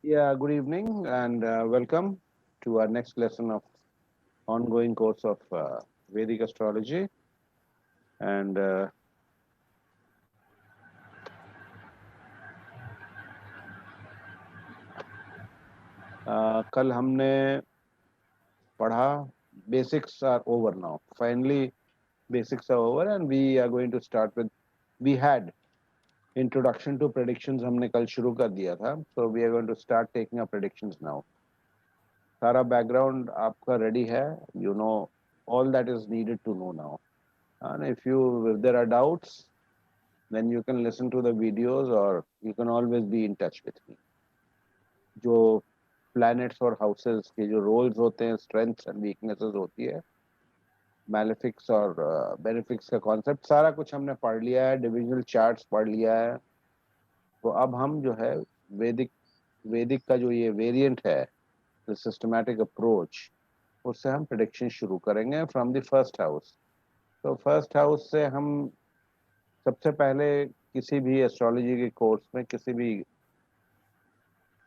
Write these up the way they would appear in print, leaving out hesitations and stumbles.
Yeah, good evening and welcome to our next lesson of ongoing course of Vedic astrology. And कल हमने पढ़ा basics are over now. Finally, basics are over and we are going to start with we had introduction to predictions हमने कल शुरू कर दिया था. So we are going to start taking our predictions now. सारा background आपका ready है. You know all that is needed to know now. And if there are doubts, then you can listen to the videos or you can always be in touch with me. जो planets और houses के जो roles होते हैं, strengths and weaknesses होती है, malefics और benefics का concept सारा कुछ हमने पढ़ लिया है, divisional charts पढ़ लिया है. तो अब हम जो है वैदिक का जो ये वेरिएंट है, द सिस्टमैटिक अप्रोच, उससे हम प्रेडिक्शन शुरू करेंगे फ्रॉम द फर्स्ट हाउस. तो फर्स्ट हाउस से हम सबसे पहले किसी भी एस्ट्रोलॉजी के कोर्स में किसी भी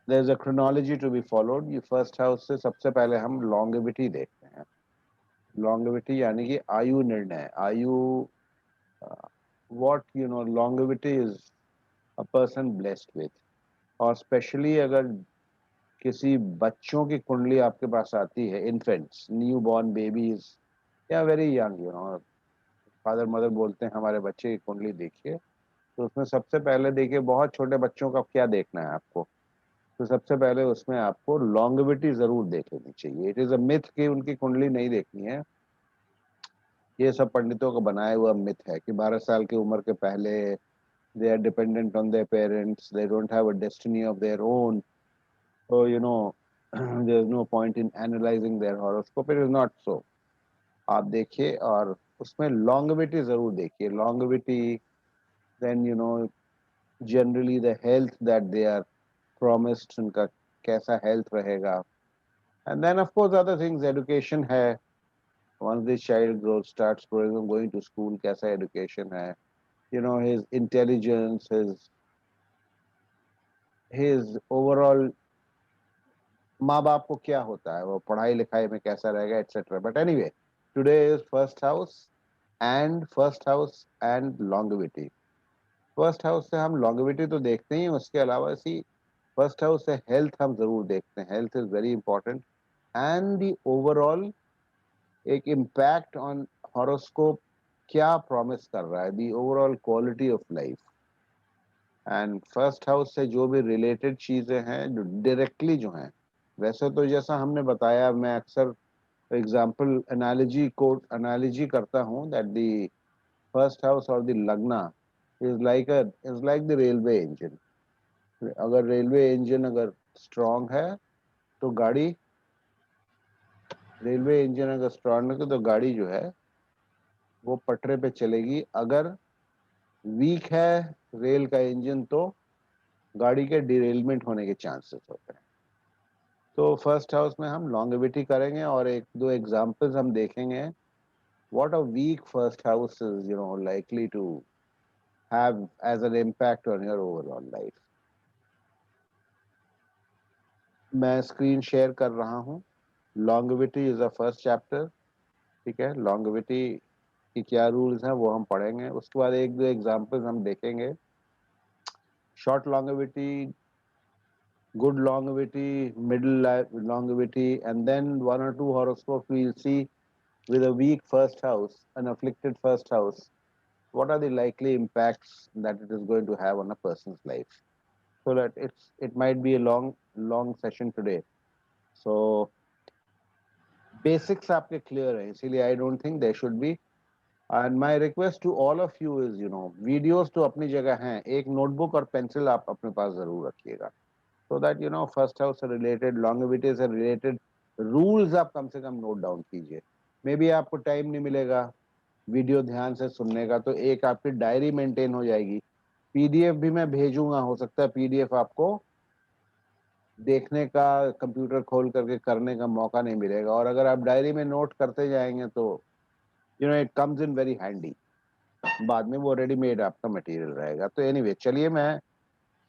there is a chronology to be followed. ये फर्स्ट हाउस से सबसे पहले हम लॉन्गेविटी देखते हैं. लॉन्गेविटी यानी कि आयु निर्णय, आयु what longevity is a person blessed with. और स्पेशली अगर किसी बच्चों की कुंडली आपके पास आती है, इन्फेंट्स, न्यू बॉर्न बेबीज या वेरी यंग, फादर मदर बोलते हैं हमारे बच्चे की कुंडली देखिए, तो उसमें सबसे पहले देखिए बहुत छोटे बच्चों का क्या देखना है आपको. तो सबसे पहले उसमें आपको लॉन्गेविटी जरूर देख लेनी चाहिए. इट इज अ मिथ कि उनकी कुंडली नहीं देखनी है. ये सब पंडितों का बनाया हुआ मिथ है कि 12 साल की उम्र के पहले they are dependent on their parents, they don't have a destiny of their own. So, there is no point in analyzing their horoscope. It is not so. आप देखिए और उसमें longevity जरूर देखिए. Longevity, then generally the health that they are promised, उनका कैसा health रहेगा. And then of course other things, education है. Once the child grows, starts growing, going to school, कैसा education है. His intelligence, his overall माँ बाप को क्या होता है, वो पढ़ाई लिखाई में कैसा रहेगा, etcetera. But anyway, today is first house and longevity. First house से हम लॉन्गेविटी तो देखते ही, उसके अलावा इसी फर्स्ट हाउस से हेल्थ हम जरूर देखते हैं. Health is very important and the overall एक इम्पैक्ट ऑन हॉरोस्कोप क्या प्रॉमिस कर रहा है, the overall quality of life. And first house से जो भी रिलेटेड चीजें हैं, जो डायरेक्टली जो हैं, वैसे तो जैसा हमने बताया, मैं अक्सर एग्जाम्पल एनालॉजी करता हूँ दैट द फर्स्ट हाउस और द लग्ना is like the railway engine. अगर रेलवे इंजन अगर स्ट्रांग है तो रेलवे इंजन अगर स्ट्रांग है तो गाड़ी जो है वो पटरे पे चलेगी. अगर वीक है रेल का इंजन तो गाड़ी के डिरेलमेंट होने के चांसेस होते हैं. तो फर्स्ट हाउस में हम लॉन्गेविटी करेंगे और एक दो एग्जांपल्स हम देखेंगे. What a weak first house is, likely to have as an impact on your overall life. मैं स्क्रीन शेयर कर रहा हूँ. Longevity is a first chapter. ठीक है, लॉन्गेविटी की क्या रूल्स हैं वो हम पढ़ेंगे. उसके बाद एक दो एग्जांपल्स हम देखेंगे. Short longevity, good longevity, middle longevity, and then one or two horoscopes we'll see with a weak first house, an afflicted first house. What are the likely impacts that it is going to have on a person's life? So that it might be a long session today. So basics आपके clear हैं, इसीलिए I don't think there should be. And my request to all of you is, videos तो अपनी जगह हैं, एक notebook और pencil आप अपने पास जरूर रखिएगा. So that first house से related, longevity से related rules आप कम से कम नोट डाउन कीजिए. मे बी आपको टाइम नहीं मिलेगा वीडियो ध्यान से सुनने का, तो एक आपकी डायरी मेंटेन हो जाएगी. पीडीएफ भी मैं भेजूंगा, हो सकता है पीडीएफ आपको देखने का, कंप्यूटर खोल करके करने का मौका नहीं मिलेगा. और अगर आप डायरी में नोट करते जाएंगे तो it comes in very handy. बाद में वो रेडीमेड आपका मटेरियल रहेगा. तो एनीवे, चलिए मैं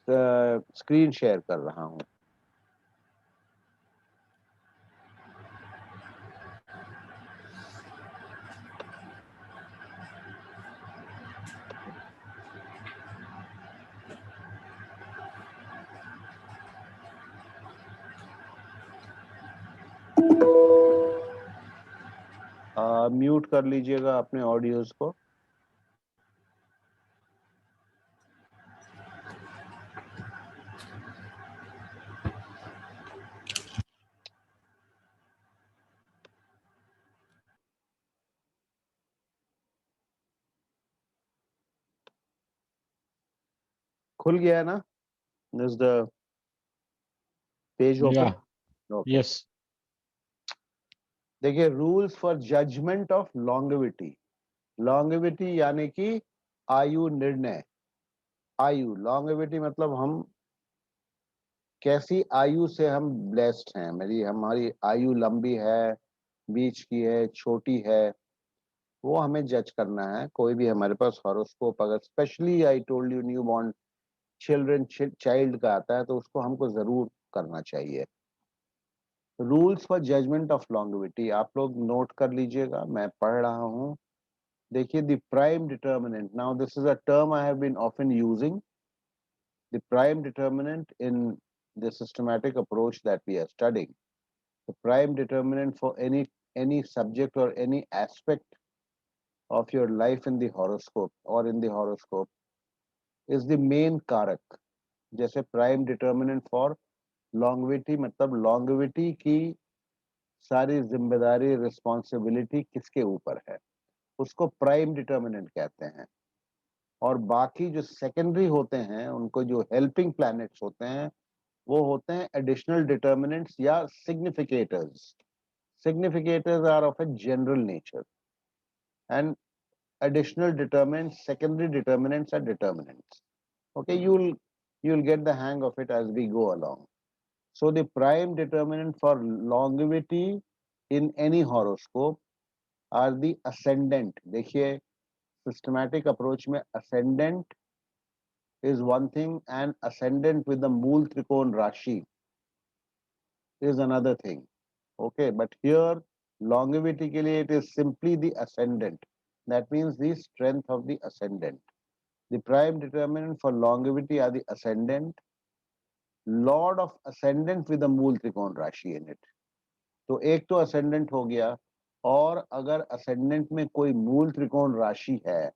स्क्रीन शेयर कर रहा हूँ. अब म्यूट कर लीजिएगा अपने ऑडियोज को। खुल गया है ना? Is the page open? Yeah. Okay. Yes. देखिए, rules for judgement of longevity. Longevity यानी कि आयु निर्णय। आयु, लॉन्गेविटी मतलब हम कैसी आयु से हम ब्लेस्ड हैं। हमारी आयु लंबी है, बीच की है, छोटी है, वो हमें जज करना है। कोई भी हमारे पास हॉरोस्कोप अगर specially I told you new born children child का आता है तो उसको हमको जरूर करना चाहिए। Rules for judgement of longevity आप लोग नोट कर लीजिएगा, मैं पढ़ रहा हूँ। देखिए, the prime determinant, now this is a term I have been often using, the prime determinant in the systematic approach that we are studying. The prime determinant for any subject or any aspect of your life in the horoscope or in the horoscope is the main karak। जैसे prime determinant for longevity मतलब longevity की सारी जिम्मेदारी responsibility किसके ऊपर है, उसको prime determinant कहते हैं। और बाकी जो सेकेंडरी होते हैं, उनको जो हेल्पिंग प्लैनेट्स होते हैं, वो होते हैं एडिशनल डिटर्मिनेंट्स या सिग्निफिकेटर्स। Significators are of a general nature, and additional determinants, secondary determinants are determinants. Okay, you'll get the hang of it as we go along. So the prime determinant for longevity in any horoscope are the ascendant। देखिए, systematic approach में ascendant is one thing and ascendant with the मूल त्रिकोण राशि is another thing। Okay, but here longevity के लिए it is simply the ascendant, that means the strength of the ascendant। the prime determinant for longevity are the ascendant, lord of ascendant with the मूल त्रिकोण राशि in it। तो एक तो ascendant हो गया, और अगर ascendant में कोई मूल त्रिकोण राशि है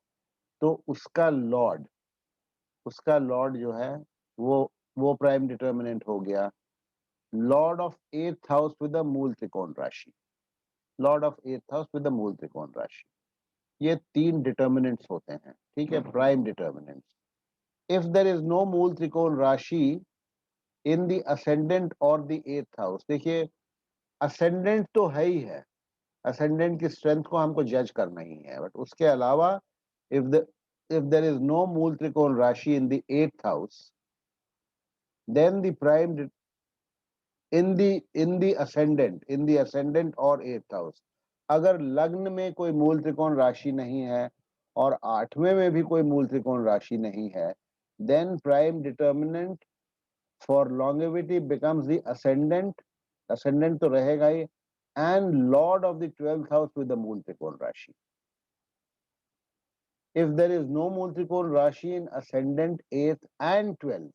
तो उसका लॉर्ड जो है वो प्राइम डिटर्मिनेंट हो गया। Lord of 8th house with the mool त्रिकोण राशि, Lord of 8th house with the mool त्रिकोण राशि, ये 3 डिटर्मिनेंट्स होते हैं। ठीक है, prime determinants. If there is no मूल त्रिकोण राशि इन द असेंडेंट और द 8th हाउस, देखिए असेंडेंट तो है ही है, असेंडेंट की स्ट्रेंथ को हमको जज करना ही है, बट उसके अलावा इफ देयर इज नो मूल त्रिकोण राशि in the 8th house, then the prime in the ascendant और 8th हाउस। अगर लग्न में कोई मूल त्रिकोण राशि नहीं है और 8वें में भी कोई मूल त्रिकोण राशि नहीं है, then prime determinant for longevity becomes the ascendant, ascendant तो रहेगा ही, and lord of the 12th house with the mool त्रिकोण राशि। इफ देयर इज नो मूल त्रिकोण राशि इन असेंडेंट 8th एंड 12th,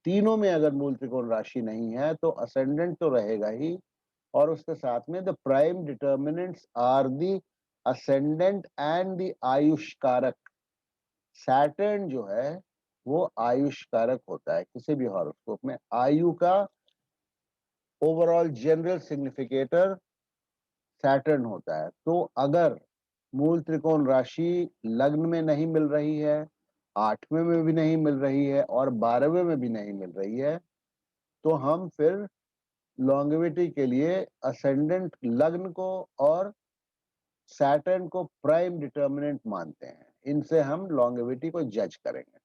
तीनों में अगर मूल त्रिकोण राशि नहीं है तो असेंडेंट तो रहेगा ही, और उसके साथ में the prime determinants are the ascendant and the आयुष कारक। सैटर्न जो है वो आयुष कारक होता है किसी भी हॉरोस्कोप में। आयु का ओवरऑल जनरल सिग्निफिकेटर सैटर्न होता है। तो अगर मूल त्रिकोण राशि लग्न में नहीं मिल रही है, 8वें में भी नहीं मिल रही है और 12वें में भी नहीं मिल रही है, तो हम फिर लॉन्गेविटी के लिए असेंडेंट लग्न को और सैटर्न को प्राइम डिटर्मिनेंट मानते हैं। इनसे हम लॉन्गेविटी को जज करेंगे।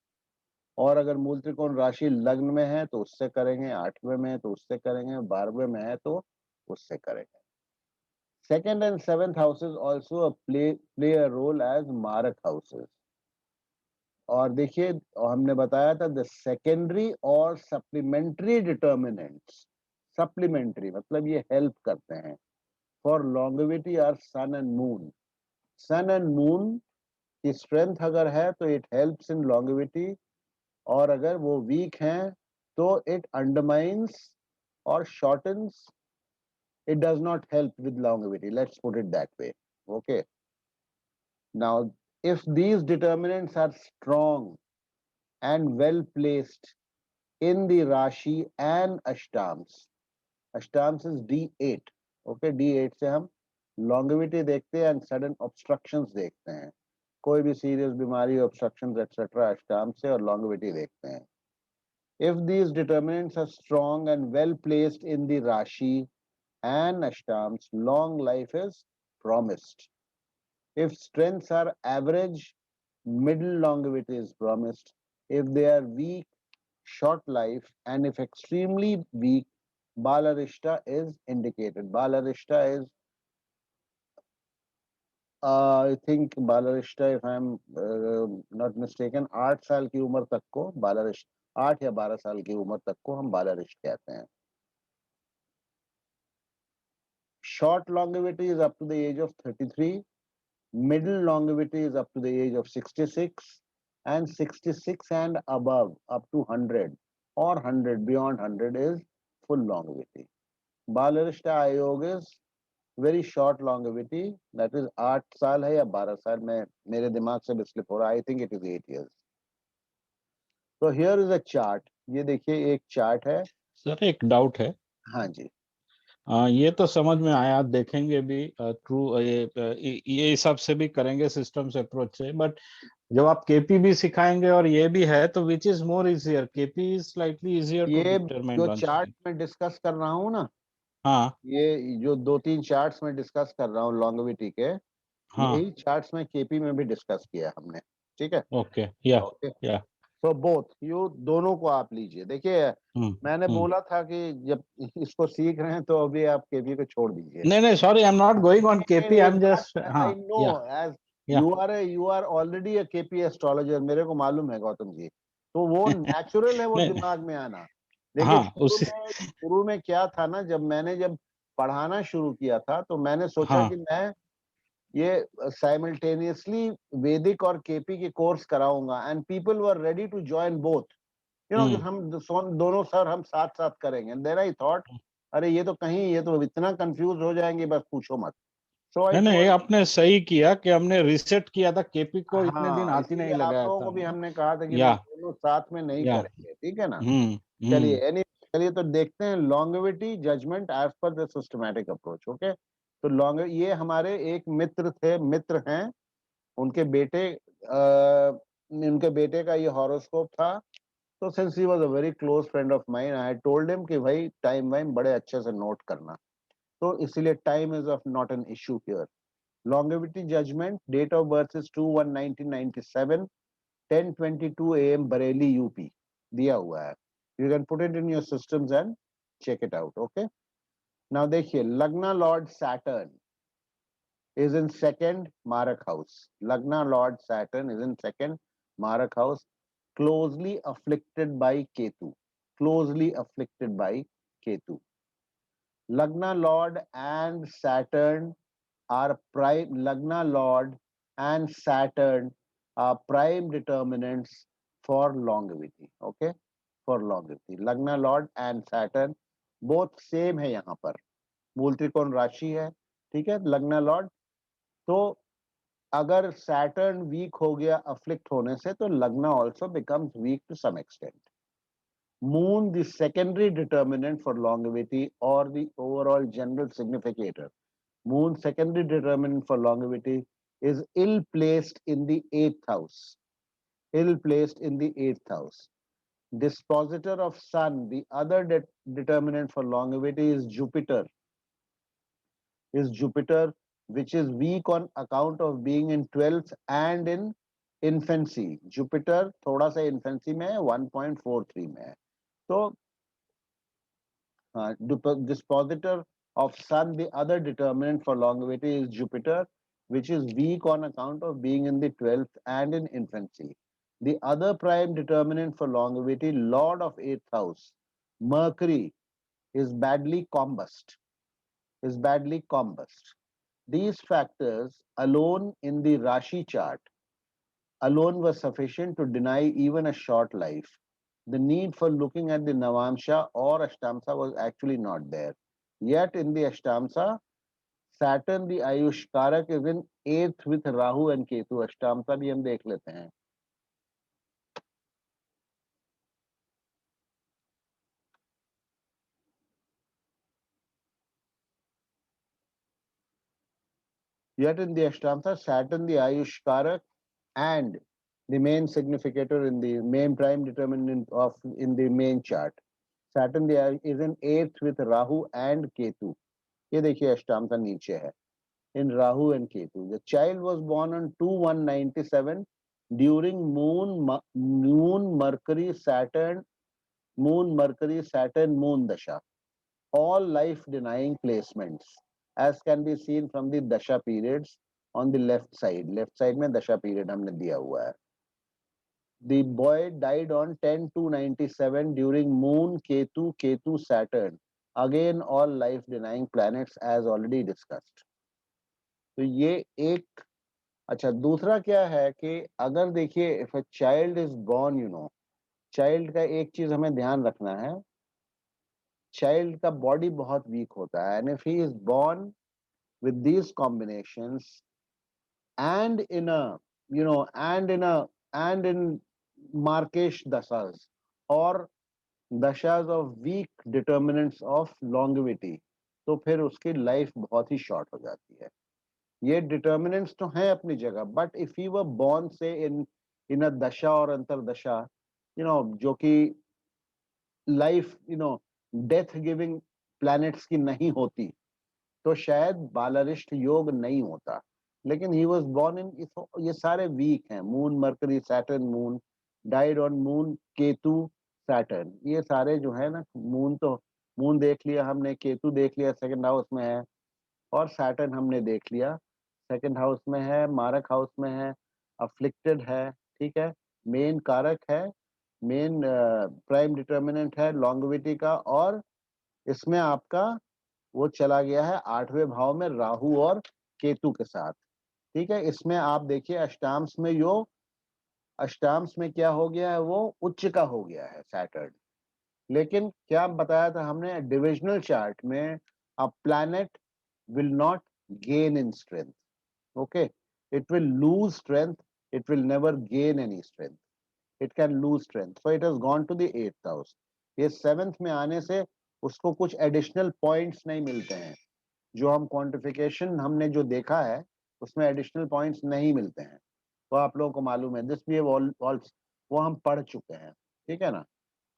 और अगर मूल त्रिकोण राशि लग्न में है तो उससे करेंगे, 8वें में है तो उससे करेंगे, 12वें में है तो उससे करेंगे। Second and 7th houses also play a role as मारक हाउसेज। और देखिए, हमने बताया था द सेकेंडरी और सप्लीमेंट्री डिटर्मिनेंट्स, सप्लीमेंट्री मतलब ये हेल्प करते हैं for longevity are sun and moon. Sun and moon की स्ट्रेंथ अगर है तो इट हेल्प्स इन लॉन्गेविटी, और अगर वो वीक हैं तो इट अंडरमाइंस और shortens, it does not help with longevity, let's put it that way. Okay. Now, if these determinants are strong and well placed in the Rashi and Ashtams, Ashtams is D8. Okay, D8 से हम longevity देखते हैं and sudden obstructions देखते हैं. कोई भी serious बीमारी, obstructions etc. अष्टाम से और longevity देखते हैं. If these determinants are strong and well placed in the Rashi and Ashtams, long life is promised. If strengths are average, middle longevity is promised. If they are weak, short life, and if extremely weak, Balarishta is indicated. Balarishta is, I think Balarishta, if I am not mistaken, 8 साल की उम्र तक को बालारिष्ट, 8 या 12 साल की उम्र तक को हम बालारिष्ट कहते हैं. Short longevity is up to the age of 33. Middle longevity is up to the age of 66, and 66 and above up to 100 or 100 beyond 100 is full longevity. Balarishta Ayog is very short longevity, that is 8 साल है या 12 साल, मैं मेरे दिमाग से भी slip हो रहा है. I think it is 8 years. So here is a chart. ये देखिए एक चार्ट है. सर एक डाउट है. हाँ जी. ये तो समझ में आया, देखेंगे भी थ्रू ये हिसाब से भी करेंगे सिस्टम से अप्रोच से. बट जब आप केपी भी सिखाएंगे और ये भी है तो which is more easier? KP is slightly easier to ये डिटरमाइन जो वन चार्ट सेकंड. मैं डिस्कस कर रहा हूँ ना, हाँ ये जो 2-3 चार्ट्स में डिस्कस कर रहा हूँ लॉन्गेविटी के, हाँ. यही चार्ट्स में केपी में भी डिस्कस किया हमने. ठीक है. ओके या ओके. या. सो बोथ यू, दोनों को आप लीजिए. देखिए मैंने हम्म. बोला था कि जब इसको सीख रहे हैं तो अभी आप केपी को छोड़ दीजिए. नहीं नहीं, sorry, I am not going on KP, I am just. हाँ. I know, yeah as yeah. You are already a KP astrologer, मेरे को मालूम है गौतम जी. तो वो नेचुरल है वो नहीं. दिमाग में आना. देखिए हाँ उस. शुरू में क्या था ना, जब पढ़ाना शुरू किया था तो मैंने सोचा हाँ. कि मैं ये साइमल्टेनियसली वैदिक और केपी के कोर्स कराऊंगा, and people were ready to join both. You know कि हम दोनों सर हम साथ साथ करेंगे. देन आई थॉट, अरे ये तो इतना कंफ्यूज हो जाएंगे, बस पूछो मत. सो आई नहीं नहीं, टोल्ड. आपने सही किया कि हमने रिसेट किया था केपी को, इतने दिन हाँ, हाथ ही इसीलिए नहीं आप लगाया लोगों था को भी हमने. हमने कहा था कि या नहीं, दोनों साथ में नहीं या. करेंगे. ठीक है ना. हम्म. चलिए तो देखते हैं longevity judgement as per the systematic approach. Okay. तो लॉन्ग, ये हमारे एक मित्र हैं. उनके बेटे उनके बेटे का ये हॉरोस्कोप था. तो since he was a very close friend of mine, I told him कि भाई टाइम वाइम बड़े अच्छे से नोट करना. तो इसलिए time is of not an issue here. longevity judgment, date of birth is 2/1/1997, 10:22 AM Bareilly UP दिया हुआ है. You can put it in your systems and check it out. Okay. Now देखिए, लग्ना Lord Saturn is in second Marak house. Lagna Lord Saturn is in second Marak house, closely afflicted by Ketu. Closely afflicted by Ketu. Lagna Lord and Saturn are prime. Lagna Lord and Saturn are prime determinants for longevity. Okay, for longevity. Lagna Lord and Saturn both same है यहाँ पर. मूल त्रिकोण राशि है. ठीक है. लग्ना लॉर्ड. तो अगर सैटर्न वीक हो गया अफ्लिक्ट होने से, तो lagna also becomes weak to some extent. Moon, the secondary determinant for longevity or the overall general significator. Moon, secondary determinant for longevity, is ill placed in the 8th house. Ill placed in the 8th house. Dispositor of Sun, the other determinant for longevity, is Jupiter. Which is weak on account of being in 12th and in infancy. Jupiter थोड़ा सा infancy में है, 1.43 में है. तो dispositor of Sun, the other determinant for longevity, is Jupiter, which is weak on account of being in the 12th and in infancy. The other prime determinant for longevity, Lord of 8th house, Mercury, is badly combust. These factors alone in the Rashi chart alone were sufficient to deny even a short life. The need for looking at the Navamsha or Ashtamsa was actually not there. Yet in the Ashtamsa, Saturn the Ayush Karak is in 8th with Rahu and Ketu. अष्टामता भी हम देख लेते हैं. Yet in the Ashtamta, Saturn the Ayush Karak and the main significator in the main prime determinant of in the main chart. Saturn the is in 8th with Rahu and Ketu. ये देखिए अष्टामता नीचे है. In Rahu and Ketu. The child was born on 2/1/97 during Moon Mercury Saturn Moon Dasha. All life denying placements, as can be seen from the Dasha periods on the left side. Left side में Dasha period हमने दिया हुआ है. The boy died on 10/2/97 during Moon Ketu Saturn. Again all life denying planets as already discussed. तो ये एक. अच्छा, दूसरा क्या है कि अगर देखिए if a child is born, child का एक चीज हमें ध्यान रखना है, चाइल्ड का बॉडी बहुत वीक होता है. And if he is born with these combinations and in a and in Markesh dashas or dashas of weak determinants of longevity, तो फिर उसकी लाइफ बहुत ही शॉर्ट हो जाती है. ये डिटर्मिनेंट्स तो हैं अपनी जगह, but if he were born से इन अ दशा और अंतरदशा, जो कि लाइफ डेथ गिविंग प्लैनेट्स की नहीं होती, तो शायद बालारिष्ट योग नहीं होता. लेकिन ही वॉज बॉर्न इन, ये सारे वीक हैं. Moon mercury Saturn moon, died on moon Ketu Saturn. ये सारे जो है ना, मून देख लिया हमने, केतु देख लिया सेकंड हाउस में है, और सैटर्न हमने देख लिया सेकंड हाउस में है, मारक हाउस में है, अफ्लिक्टेड है. ठीक है, मेन कारक है, मेन प्राइम डिटर्मिनेंट है लॉन्गेविटी का, और इसमें आपका वो चला गया है 8वें भाव में राहु और केतु के साथ. ठीक है, इसमें आप देखिए अष्टांश में क्या हो गया है, वो उच्च का हो गया है सैटर्न. लेकिन क्या बताया था हमने डिविजनल चार्ट में, a planet will not gain in strength. Okay, it will lose strength, it will never gain any strength. It can lose strength, so it has gone to the 8th house. ये 7th में आने से उसको कुछ additional points नहीं मिलते हैं. जो हम क्वांटिफिकेशन हमने जो देखा है उसमें एडिशनल पॉइंट्स नहीं मिलते हैं. तो आप लोगों को मालूम है, दिस भी वो हम पढ़ चुके हैं. ठीक है ना.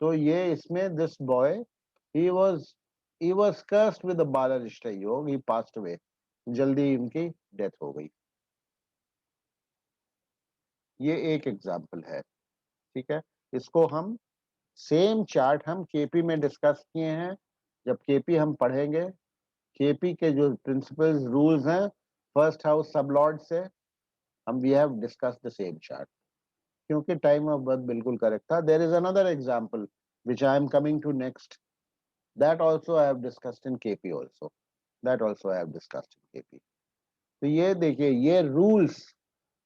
तो ये इसमें this boy, he was cursed with the Balarishta yoga, he passed away, जल्दी उनकी डेथ हो गई. ये एक एग्जांपल है. ठीक है, इसको हम सेम चार्ट हम केपी में डिस्कस किए हैं. जब केपी हम पढ़ेंगे, केपी के जो प्रिंसिपल्स रूल्स हैं फर्स्ट हाउस सबलॉर्ड से, हम we have discuss the same chart. क्योंकि टाइम ऑफ बर्थ बिल्कुल करेक्ट था. There is another example which I am coming to next, that also I have discussed in KP also, that also I have discussed in KP. तो ये देखिए, ये rules,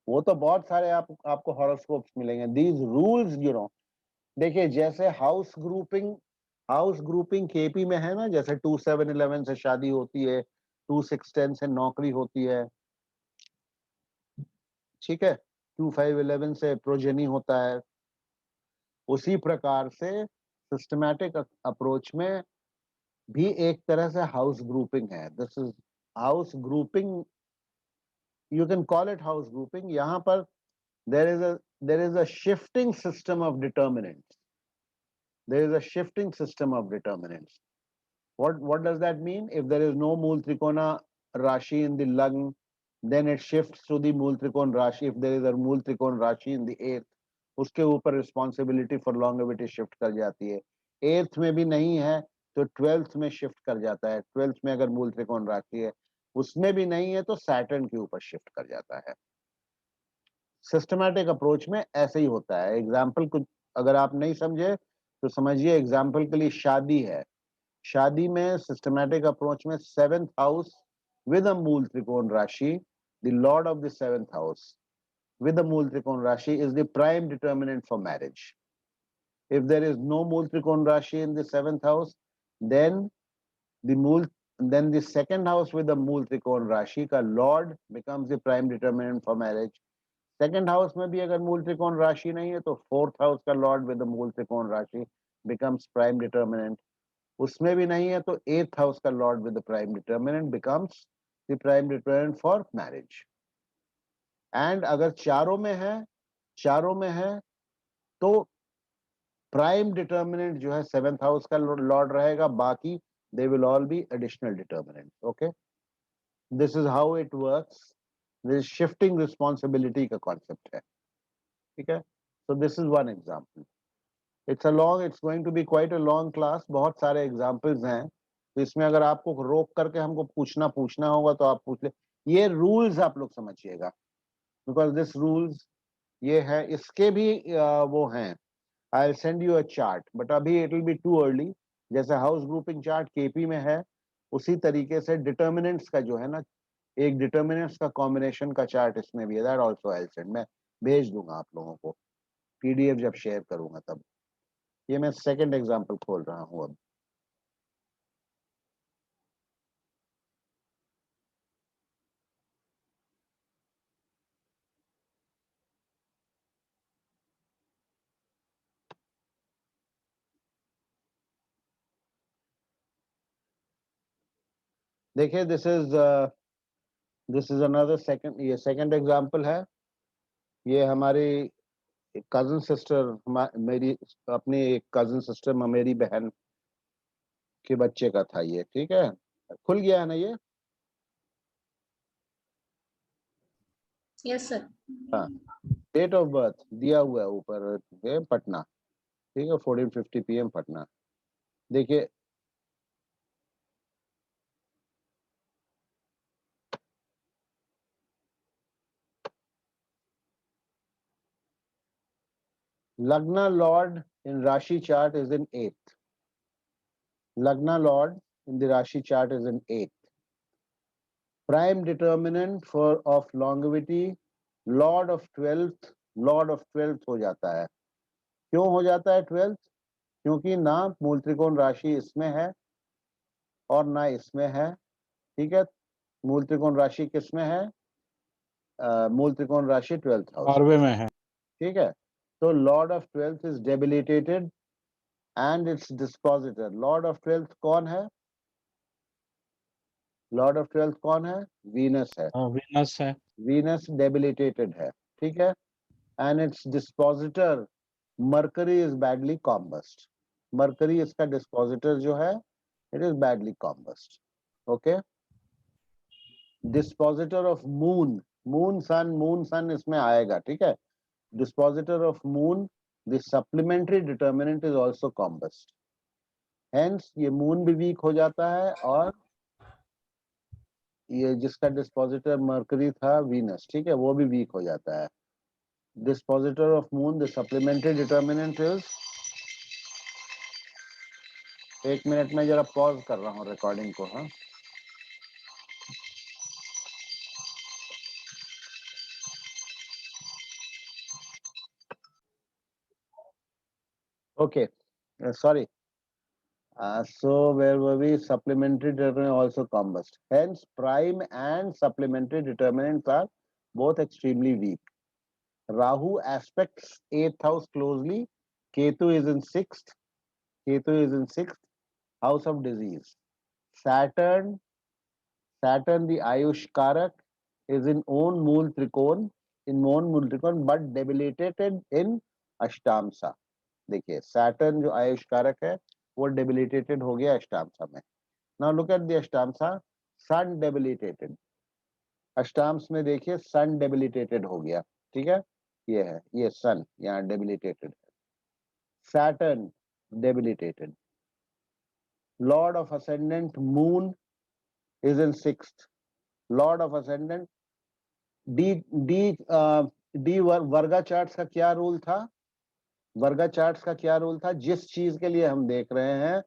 वो तो बहुत सारे आपको हॉरोस्कोप्स मिलेंगे. दीज रूल्स देखिए, जैसे हाउस ग्रुपिंग केपी में है ना, जैसे 2-7-11 से शादी होती है, 2-6-10 से नौकरी होती है. ठीक है, 2-5-11 से प्रोजेनी होता है. उसी प्रकार से सिस्टमैटिक अप्रोच में भी एक तरह से हाउस ग्रुपिंग है. This is house grouping, you can call it house grouping. यहाँ पर there is a shifting system of determinants. There is a shifting system of determinants. What does that mean? If there is no Mool Trikona Rashi in the lung, then it shifts to the Mool Trikona Rashi. If there is a Mool Trikona Rashi in the 8th, उसके ऊपर responsibility for longevity shift कर जाती है. 8th में भी नहीं है तो 12th में शिफ्ट कर जाता है. 12th में अगर मूल त्रिकोण राशि है, उसमें भी नहीं है तो सैटर्न के ऊपर शिफ्ट कर जाता है. सिस्टमैटिक अप्रोच में ऐसे ही होता है. एग्जाम्पल कुछ अगर आप नहीं समझे तो समझिए, एग्जाम्पल के लिए शादी है. शादी में सिस्टमैटिक अप्रोच में 7th house with a mool त्रिकोण राशि, the Lord of the 7th house with the Mool Trikona Rashi is the prime determinant for marriage. If there is no Mool Trikona Rashi in the 7th house, then the then the second house with the मूल त्रिकोण राशि का lord becomes the prime determinant for marriage. Second house में भी अगर मूल त्रिकोण राशि नहीं है तो फोर्थ हाउस का लॉर्ड विद द मूल त्रिकोण राशि becomes prime determinant. उसमें भी नहीं है तो एथ हाउस का Lord with the prime determinant becomes the prime determinant for marriage. And अगर चारों में है तो प्राइम डिटर्मिनेंट जो है सेवेंथ हाउस का लॉर्ड रहेगा, बाकी they will all be additional determinant. Okay, this is how it works. This shifting responsibility का कॉन्सेप्ट है. ठीक है, so this is one example. It's going to be quite a long class. बहुत सारे examples हैं, तो इसमें अगर आपको रोक करके हमको पूछना होगा तो आप पूछ ले. ये रूल्स आप लोग समझिएगा, बिकॉज दिस रूल्स ये है, इसके भी वो हैं. I'll send you a chart, but अभी it will be too early. जैसे हाउस ग्रुपिंग चार्ट केपी में है, उसी तरीके से डिटर्मिनेंट्स का जो है ना, एक डिटर्मिनेंट्स का कॉम्बिनेशन का चार्ट इसमें भी है. That also I'll send. मैं भेज दूंगा आप लोगों को पीडीएफ जब शेयर करूंगा तब. ये मैं सेकंड एग्जांपल खोल रहा हूं अब. देखिए, दिस इज अनदर सेकंड, ये सेकंड एग्जांपल है. ये हमारी कजन सिस्टर, मेरी अपनी एक कजन सिस्टर, मेरी बहन के बच्चे का था ये. ठीक है, खुल गया है ना ये? Yes sir. हाँ, डेट ऑफ बर्थ दिया हुआ है ऊपर, पटना. ठीक है, 14:50 PM पटना. देखिए, लग्ना लॉर्ड इन राशि चार्ट इज इन 8th. लग्ना लॉर्ड इन द राशि chart is in 8th. Prime determinant for of longevity Lord of 12th हो जाता है. क्यों हो जाता है 12th? क्योंकि ना मूल त्रिकोण राशि इसमें है और ना इसमें है. ठीक है, मूल त्रिकोण राशि किसमें है? मूल त्रिकोण राशि 12th हाउस में है. ठीक है, तो Lord of 12th is debilitated and its dispositor. Lord of 12th कौन है? लॉर्ड ऑफ 12th कौन है? वीनस है. वीनस है. वीनस डेबिलिटेटेड है. ठीक है, and its dispositor Mercury is badly combust. Mercury इसका डिस्पोजिटर जो है, it is badly combust. Okay, dispositor of moon sun इसमें आएगा. ठीक है, dispositor of moon, the supplementary determinant is also combust. Hence ये moon भी weak हो जाता है, और ये जिसका dispositor mercury था Venus, ठीक है, वो भी weak हो जाता है. Dispositor of moon, the supplementary determinant is, एक मिनट में जरा पॉज कर रहा हूँ रिकॉर्डिंग को. हाँ, okay, sorry. So where were we? Supplementary determinant also combust. Hence prime and supplementary determinants are both extremely weak. Rahu aspects 8th house closely. Ketu is in 6th. Ketu is in 6th house of disease. Saturn the Ayush Karak is in own Mool Trikon, but debilitated in Ashtamsa. देखिए, Saturn जो आयुष कारक है वो debilitated हो गया अष्टामसा में. Now look at the अष्टामसा. Sun debilitated. अष्टाम्स में देखिए Sun debilitated हो गया. ठीक है, ये है, ये Sun यहाँ debilitated है. Saturn debilitated. Lord of ascendant Moon is in 6th. Lord of ascendant D वर्गा चार्ट्स का क्या रूल था? वर्गा चार्ट्स का क्या रूल था? जिस चीज के लिए हम देख रहे हैं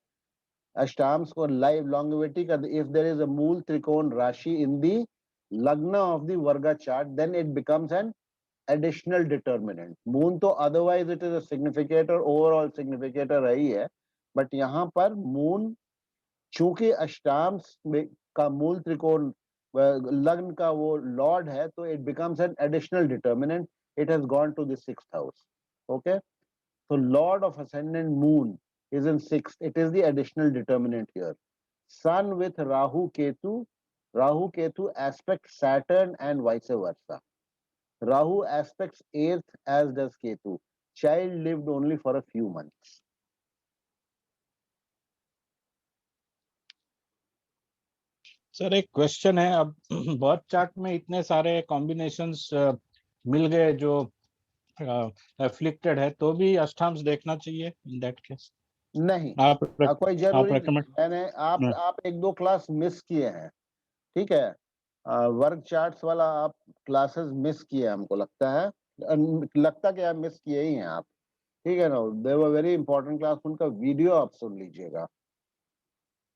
अष्टाम्स को लाइव लॉन्गेविटी का, if there is a mool त्रिकोण राशि in the lagna of the varga chart, then it becomes an additional determinant. Moon तो otherwise it is a significator, overall significator रही है, बट यहाँ पर मून चूंकि अष्टांश का मूल त्रिकोण लग्न का वो लॉर्ड है, तो it becomes an additional determinant. It has gone to the 6th house. Okay, so lord of ascendant moon is in 6th. It is the additional determinant here. Sun with Rahu Ketu aspects Saturn and vice versa. Rahu aspects 8th as does Ketu. Child lived only for a few months. Sir एक question है, अब birth chart में इतने सारे combinations मिल गए जो afflicted है, तो भी अष्टांश देखना चाहिए इन दैट केस? नहीं, आप कोई जरूरी नहीं. recommend- मैंने आप एक दो क्लास मिस किए हैं, ठीक है. वर्क चार्ट्स वाला आप क्लासेस मिस किए, हमको लगता है. लगता कि आप मिस किए ही हैं आप, ठीक है ना. दे वर वेरी इंपॉर्टेंट क्लास, उनका वीडियो आप सुन लीजिएगा.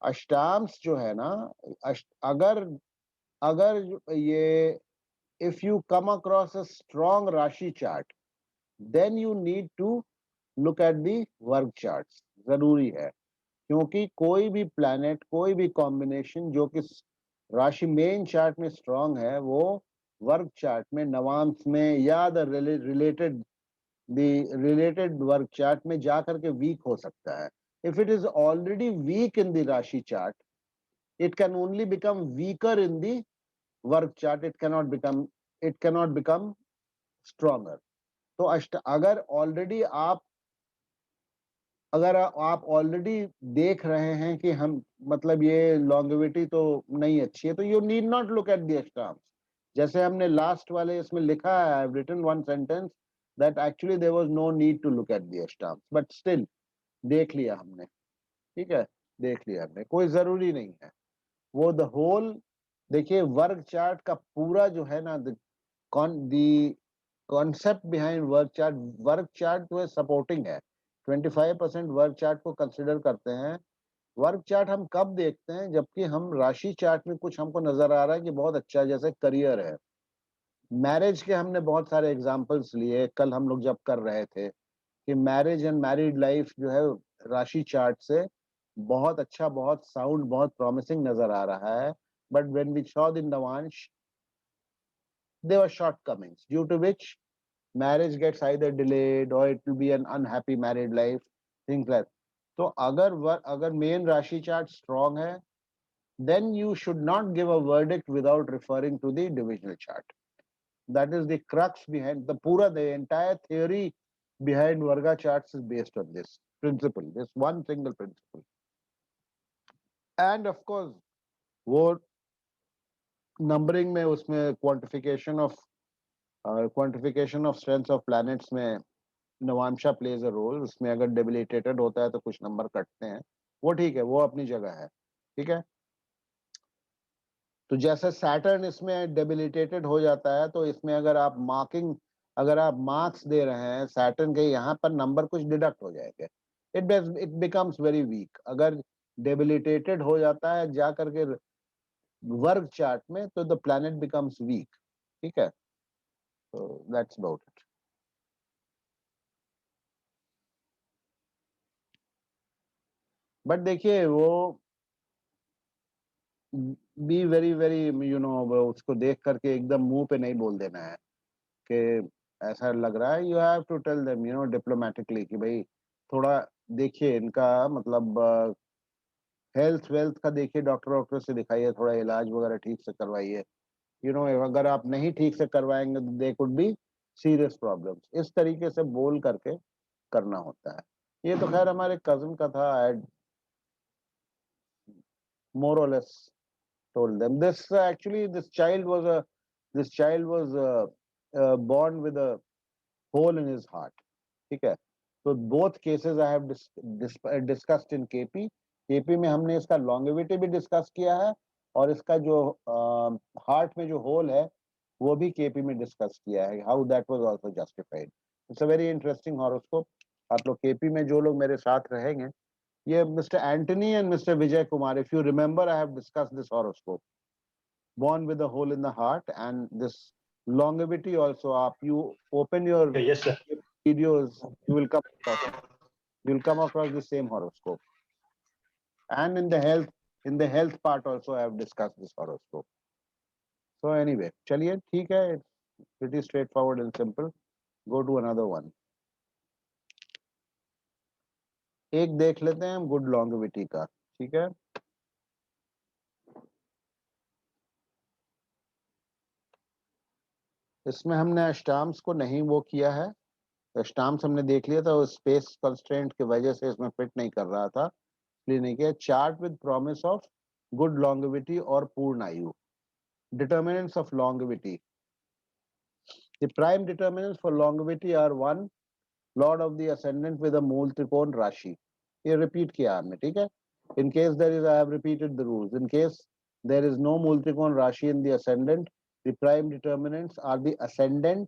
अष्टांश जो है ना, अगर ये if you come across a strong Rashi chart, then you need to look at the work charts. जरूरी है, क्योंकि कोई भी प्लैनेट, कोई भी कॉम्बिनेशन जो कि राशि मेन चार्ट में स्ट्रांग है, वो वर्क चार्ट में, नवांश में या द रिलेटेड वर्क चार्ट में जाकर के वीक हो सकता है. If it is already weak in the राशि chart, it can only become weaker in the work chart. It cannot become stronger. तो अगर आप ऑलरेडी देख रहे हैं कि हम, मतलब ये लॉन्गेविटी तो नहीं अच्छी है, तो you need not look at the ashtamsha. जैसे हमने लास्ट वाले इसमें लिखा है, I have written one sentence that actually there was no need to look at the ashtamsha, but still देख लिया हमने, ठीक है, देख लिया हमने, कोई जरूरी नहीं है. वो द होल, देखिए वर्क चार्ट का पूरा जो है ना, the concept behind work chart जो है सपोर्टिंग है. 25% वर्क चार्ट को कंसिडर करते हैं. वर्क चार्ट हम कब देखते हैं? जबकि हम राशि चार्ट में कुछ हमको नजर आ रहा है कि बहुत अच्छा है, जैसे करियर है, मैरिज के हमने बहुत सारे एग्जांपल्स लिए कल हम लोग जब कर रहे थे कि मैरिज एंड मैरिड लाइफ जो है राशि चार्ट से बहुत अच्छा, बहुत साउंड, बहुत प्रॉमिसिंग नजर आ रहा है. But when we saw the navamsa, there were shortcomings due to which marriage gets either delayed or it will be an unhappy married life, things like. तो अगर मेन राशि चार्ट स्ट्रांग है, then you should not give a verdict without referring to the divisional chart. That is the crux behind the entire theory behind Varga charts is based on this principle, this one single principle. And of course, वो numbering में, उसमें quantification of strength of planets में नवांशा plays a role. उसमें अगर debilitated होता है तो कुछ नंबर कटते हैं, वो ठीक है, वो अपनी जगह है, ठीक है. तो जैसे सैटर्न इसमें डेबिलिटेटेड हो जाता है, तो इसमें अगर आप मार्क्स दे रहे हैं सैटर्न के, यहाँ पर नंबर कुछ डिडक्ट हो जाएंगे. It becomes very weak. अगर डेबिलिटेटेड हो जाता है जा करके वर्क चार्ट में, तो द प्लैनेट बिकम्स वीक, ठीक है. तो दैट्स अबाउट इट. बट देखिए, वो बी वेरी वेरी, उसको देख करके एकदम मुंह पे नहीं बोल देना है कि ऐसा लग रहा है. You have to tell them diplomatically कि भाई थोड़ा देखिए इनका, मतलब हेल्थ वेल्थ का देखिए, डॉक्टर से दिखाइए, थोड़ा इलाज वगैरह ठीक से करवाइए. अगर आप नहीं ठीक से करवाएंगे तो they could be serious problems. इस तरीके से बोल करके करना होता है. ये तो खैर हमारे कजन का था. आई मोर और less told them this. Actually this child was born with a hole in his heart, ठीक है. तो both cases I have discussed in KP में हमने इसका longevity भी डिस्कस किया है, और इसका जो हार्ट में जो होल है वो भी KP में डिस्कस किया है, how that was also justified. It's a very interesting horoscope. आप लोग KP में जो लोग मेरे साथ रहेंगे, ये Mr. Anthony and Mr. Vijay Kumar, if you remember, I have discussed this horoscope. Born with a hole in the heart, and this longevity also, you open your Yes, sir. videos, you will come across the same horoscope. And in the health In the health part also I have discussed this horoscope. So anyway, चलिए ठीक है, it's pretty straightforward and simple. Go to another one. एक देख लेते हैं हम good longevity का, ठीक है। इसमें हमने अष्टाम्स को नहीं वो किया है, अष्टाम्स हमने देख लिया था, वो स्पेस कंस्ट्रेंट की वजह से इसमें फिट नहीं कर रहा था, इसलिए नहीं किया। Chart with promise of good longevity और पूर्ण आयु। Determinants of longevity, the prime determinants for longevity are 1 lord of the ascendant with a mool त्रिकोण राशि। ये रिपीट किया हमने, ठीक है। In case there is, I have repeated the rules. In case there is no multikon Rashi in the ascendant, the prime determinants are the ascendant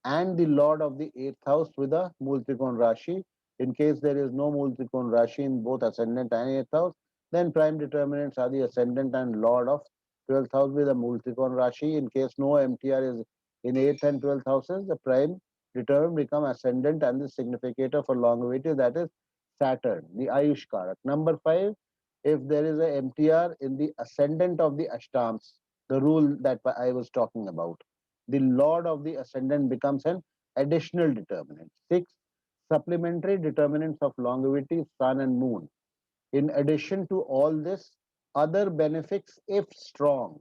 and the lord of the 8th house with a multikon Rashi. In case there is no multikon Rashi in both ascendant and 8th house, then prime determinants are the ascendant and lord of 12th house with a multikon Rashi. In case no MTR is in 8th and 12th houses, the prime determinant become ascendant and the significator for longevity, that is Saturn, the Ayush Karak. Number 5, if there is a MTR in the ascendant of the Ashtams, the rule that I was talking about, the lord of the ascendant becomes an additional determinant. 6, supplementary determinants of longevity, sun and moon. In addition to all this, other benefics if strong,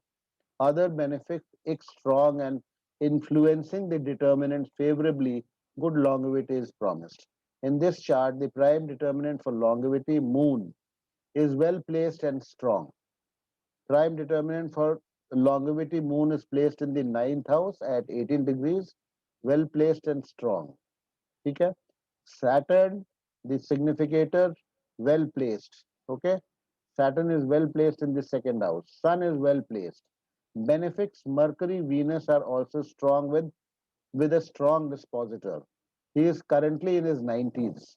and influencing the determinant favorably, good longevity is promised. In this chart, the prime determinant for longevity, moon, is well placed and strong. Prime determinant for longevity, moon, is placed in the 9th house at 18 degrees, well placed and strong. Okay? Saturn, the significator, well placed. Okay? Saturn is well placed in the 2nd house. Sun is well placed. Benefics, Mercury, Venus are also strong with a strong dispositor. He is currently in his 90s.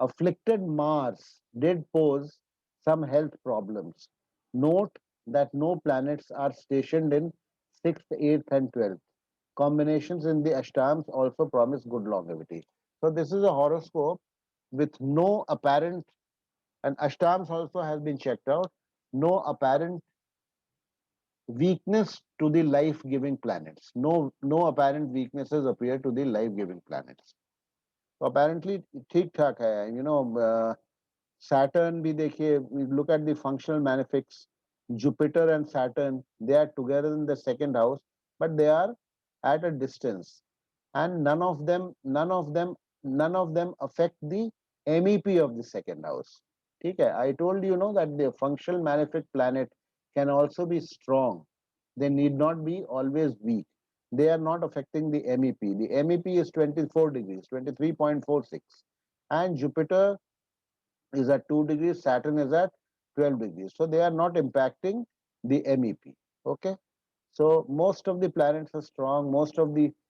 Afflicted Mars did pose some health problems. Note that no planets are stationed in 6th, 8th, and 12th. Combinations in the Ashtams also promise good longevity. So this is a horoscope with no apparent, and Ashtams also has been checked out, no apparent weakness to the life-giving planets. No apparent weaknesses appear to the life-giving planets. So apparently ठीक ठाक है, you know. Saturn भी देखिए, we look at the functional malefics, Jupiter and Saturn, they are together in the 2nd house, but they are at a distance, and none of them affect the MEP of the 2nd house. Okay, I told you know that the functional malefic planet can also be strong. They need not be always weak. They are not affecting the MEP. The MEP is 24 degrees, 23.46, and Jupiter is at 2 degrees, Saturn is at 12 degrees. So they are not impacting the MEP. Okay. So most of the planets are strong. Most of the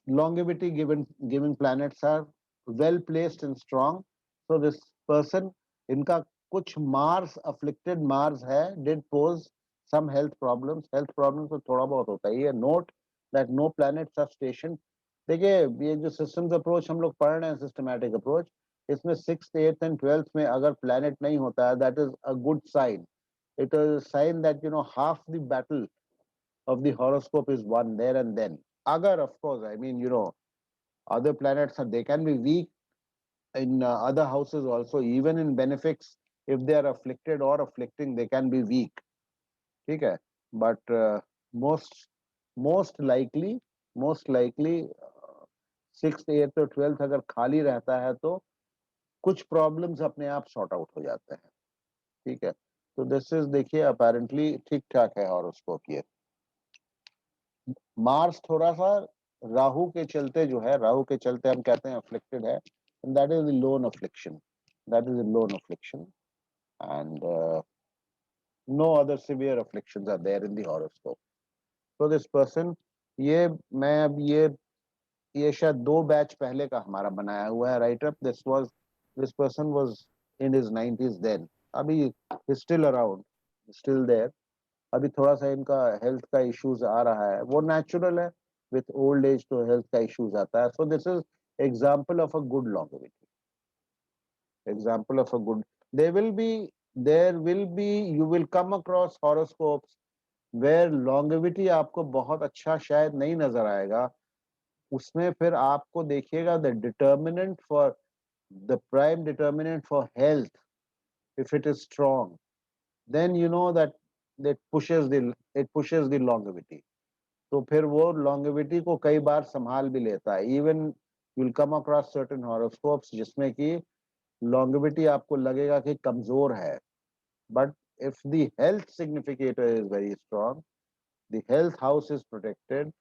longevity given planets are well placed and strong. So this person, इनका कुछ Mars afflicted Mars है, did pose some health problems. Health problems तो थोड़ा बहुत होता ही है. Note that no planets are stationed. देखिए ये जो systems approach हम लोग पढ़ रहे हैं, systematic approach, इसमें 6th, 8th and 12th में अगर planet नहीं होता है, that is a good sign. It is a sign that you know half the battle of the horoscope is won there and then. Agar, of course, I mean, you know, other planets, they can be weak in other houses also, even in benefics, if they are afflicted or afflicting, they can be weak. Okay? But most likely, 6th, 8th और 12th अगर खाली रहता है तो कुछ problems अपने आप sort out हो जाते हैं. ठीक है, तो दिस इज देखिए अपेरेंटली ठीक ठाक है हॉरोस्कोप. ये मार्स थोड़ा सा राहु के चलते जो है, राहु के चलते हम कहते हैं अफ्लिक्टेड है, and that is the lone affliction. And no other severe afflictions are there in the horoscope. So this person, ये मैं अब ये शायद 2 बैच पहले का हमारा बनाया हुआ है right up. this person was in his 90s then. अभी is still around, still there. अभी थोड़ा सा इनका हेल्थ का इश्यूज आ रहा है, वो नेचुरल है, विथ ओल्ड एज तो हेल्थ का इश्यूज आता है. So this is example of a good longevity, example of a good. there will be you will come across horoscopes where longevity आपको बहुत अच्छा शायद नहीं नजर आएगा, उसमें फिर आपको देखिएगा the prime determinant for health, if it is strong, then you know that it pushes the longevity. तो फिर वो longevity को कई बार संभाल भी लेता है. Even you'll come across certain horoscopes जिसमें कि longevity आपको लगेगा कि कमजोर है, but if the health significator is very strong, the health house is protected,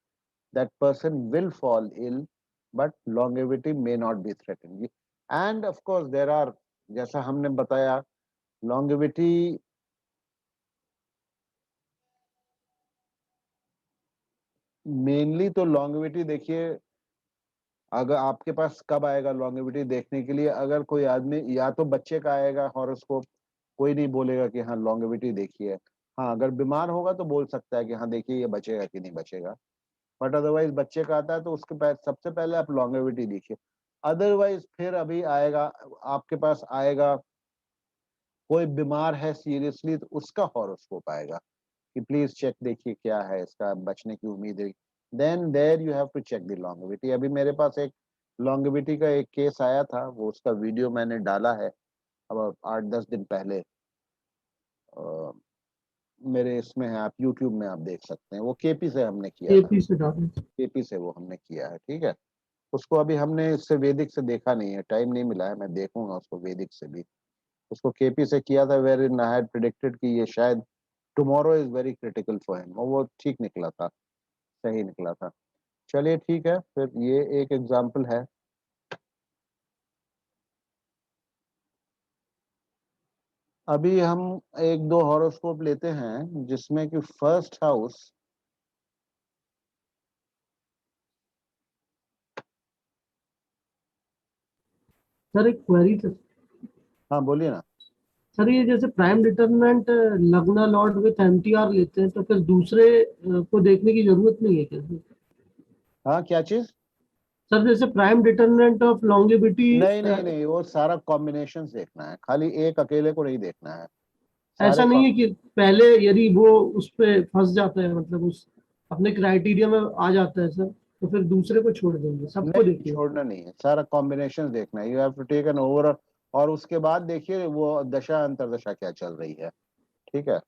that person will fall ill, but longevity may not be threatened. And of course there are, जैसा हमने बताया, longevity मेनली तो longevity देखिए, अगर आपके पास कब आएगा longevity देखने के लिए, अगर कोई आदमी या तो बच्चे का आएगा हॉरोस्कोप, कोई नहीं बोलेगा कि हाँ longevity देखिए. हाँ, अगर बीमार होगा तो बोल सकता है कि हाँ देखिए ये बचेगा कि नहीं बचेगा, बट अदरवाइज बच्चे का आता है तो उसके सबसे पहले आप longevity देखिए. अदरवाइज फिर अभी आएगा, आपके पास आएगा कोई बीमार है सीरियसली तो उसका हॉरोस्कोप आएगा कि प्लीज चेक देखिए क्या है, इसका बचने की उम्मीद है. Then there you have to check the longevity. अभी मेरे पास एक लॉन्गेविटी का एक केस आया था, वो उसका वीडियो मैंने डाला है अब 8-10 दिन पहले. मेरे इसमें है, आप यूट्यूब में आप देख सकते हैं. वो केपी से हमने किया था, केपी से वो हमने किया है. ठीक है, उसको अभी हमने इससे वैदिक से देखा नहीं है, टाइम नहीं मिला है, मैं देखूंगा उसको वैदिक से भी. उसको केपी से किया था, where in I had predicted कि ये शायद tomorrow is very critical for him, और वो ठीक निकला था, सही निकला था. चलिए ठीक है, फिर ये एक एग्जाम्पल है. अभी हम एक दो हॉरोस्कोप लेते हैं जिसमें कि फर्स्ट हाउस, सर एक क्वेरी था. हाँ बोलिए ना. सर ये जैसे प्राइम डिटरमिनेंट लगना लॉर्ड विथ एमटीआर लेते हैं तो फिर दूसरे को देखने की जरूरत नहीं है क्या? हाँ क्या चीज? सर जैसे प्राइम डिटरमिनेंट ऑफ लॉन्गेविटी. नहीं नहीं नहीं, वो सारा कॉम्बिनेशन देखना है, खाली एक अकेले को नहीं देखना है. ऐसा नहीं है कि पहले यदि वो उस पे फंस जाता है, मतलब उस अपने क्राइटेरिया में आ जाता है सर, तो फिर दूसरे को छोड़ देंगे, सबको देखिए. छोड़ना नहीं है, सारा कॉम्बिनेशन देखना है. You have to take an overall, और उसके बाद देखिए वो दशा अंतरदशा क्या चल रही है. ठीक है,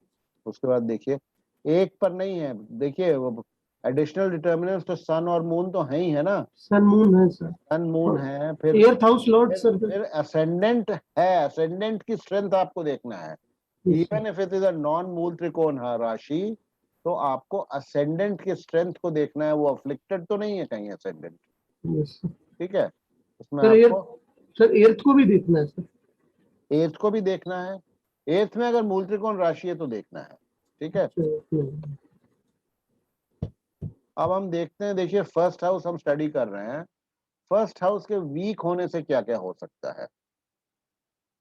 उसके बाद देखिए, एक पर नहीं है. देखिए वो एडिशनल डिटर्मिनेंट्स तो सन और मून तो है ही है ना. सन मून है सर, सन मून है, फिर एर्थ हाउस लॉर्ड सर, फिर असेंडेंट है. असेंडेंट की स्ट्रेंथ आपको देखना है. Even if it is a non मूल त्रिकोण राशि, तो आपको असेंडेंट की स्ट्रेंथ को देखना है. वो अफ्लिक्टेड तो नहीं है कहीं असेंडेंट. ठीक है, उसमें आपको सर एर्थ को भी देखना है सर. एर्थ को भी देखना है. एर्थ में अगर मूल त्रिकोण राशि है तो देखना है. ठीक है, अब हम देखते हैं. देखिए फर्स्ट हाउस हम स्टडी कर रहे हैं. फर्स्ट हाउस के वीक होने से क्या क्या हो सकता है.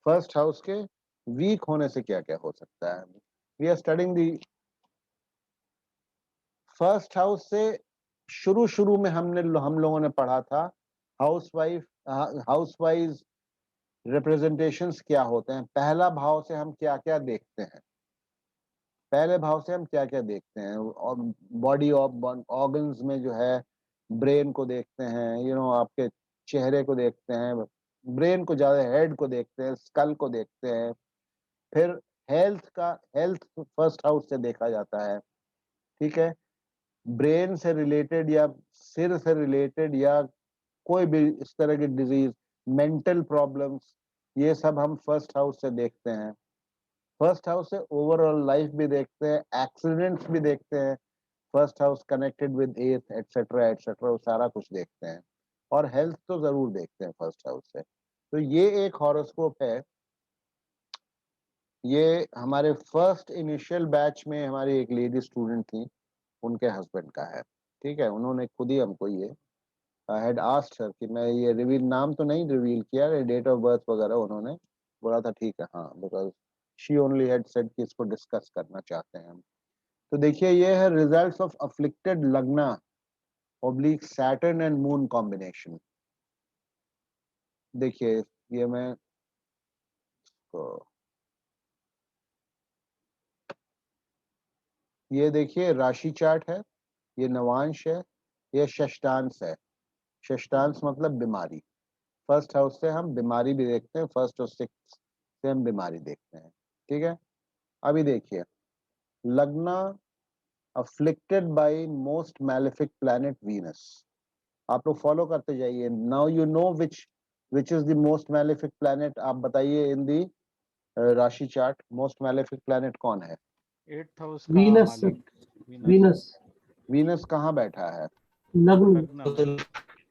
फर्स्ट हाउस के वीक होने से क्या क्या हो सकता है. We are studying the first house से. शुरू में हम लोगों ने पढ़ा था हाउस वाइज रिप्रेजेंटेशंस क्या होते हैं. पहला भाव से हम क्या क्या देखते हैं, पहले भाव से हम क्या क्या देखते हैं. और बॉडी ऑर्गन्स में जो है, ब्रेन को देखते हैं, आपके चेहरे को देखते हैं. ब्रेन को ज्यादा, हेड को देखते हैं, स्कल को देखते हैं. फिर हेल्थ फर्स्ट हाउस से देखा जाता है. ठीक है, ब्रेन से रिलेटेड या सिर से रिलेटेड या कोई भी इस तरह की डिजीज, मेंटल प्रॉब्लम्स, ये सब हम फर्स्ट हाउस से देखते हैं. फर्स्ट हाउस से ओवरऑल लाइफ भी देखते हैं, एक्सीडेंट्स भी देखते हैं. फर्स्ट हाउस कनेक्टेड विद एथ एटसेट्रा एटसेट्रा, सारा कुछ देखते हैं. और हेल्थ तो जरूर देखते हैं फर्स्ट हाउस से. तो ये एक हॉरोस्कोप है. ये हमारे फर्स्ट इनिशियल बैच में हमारी एक लेडी स्टूडेंट थी, उनके हस्बैंड का है. ठीक है, उन्होंने खुद ही हमको ये आई हैड आस्क्ड हर कि मैं ये रिवील, नाम तो नहीं रिवील किया, डेट ऑफ बर्थ वगैरह. उन्होंने बोला था ठीक है, हाँ, because she only had said कि इसको डिस्कस करना चाहते हैं हम. तो देखिए ये है रिजल्ट्स ऑफ अफ्लिक्टेड लग्ना oblique Saturn and moon combination. देखिए ये मैं ये देखिए राशि चार्ट है, ये नवांश है, ये षष्ठांश है। षष्ठांश मतलब बीमारी। फर्स्ट हाउस से हम बीमारी भी देखते हैं, फर्स्ट और सिक्स से हम बीमारी देखते हैं, ठीक है। अभी देखिए lagna afflicted by most malefic planet Venus. आप लोग फॉलो करते जाइए। Now you know which is the most malefic planet. आप बताइए इन दी राशि चार्ट मोस्ट मैलेफिक प्लैनेट कौन है? 8th हाउस का वीनस सर, मालिक वीनस वीनस कहाँ बैठा है?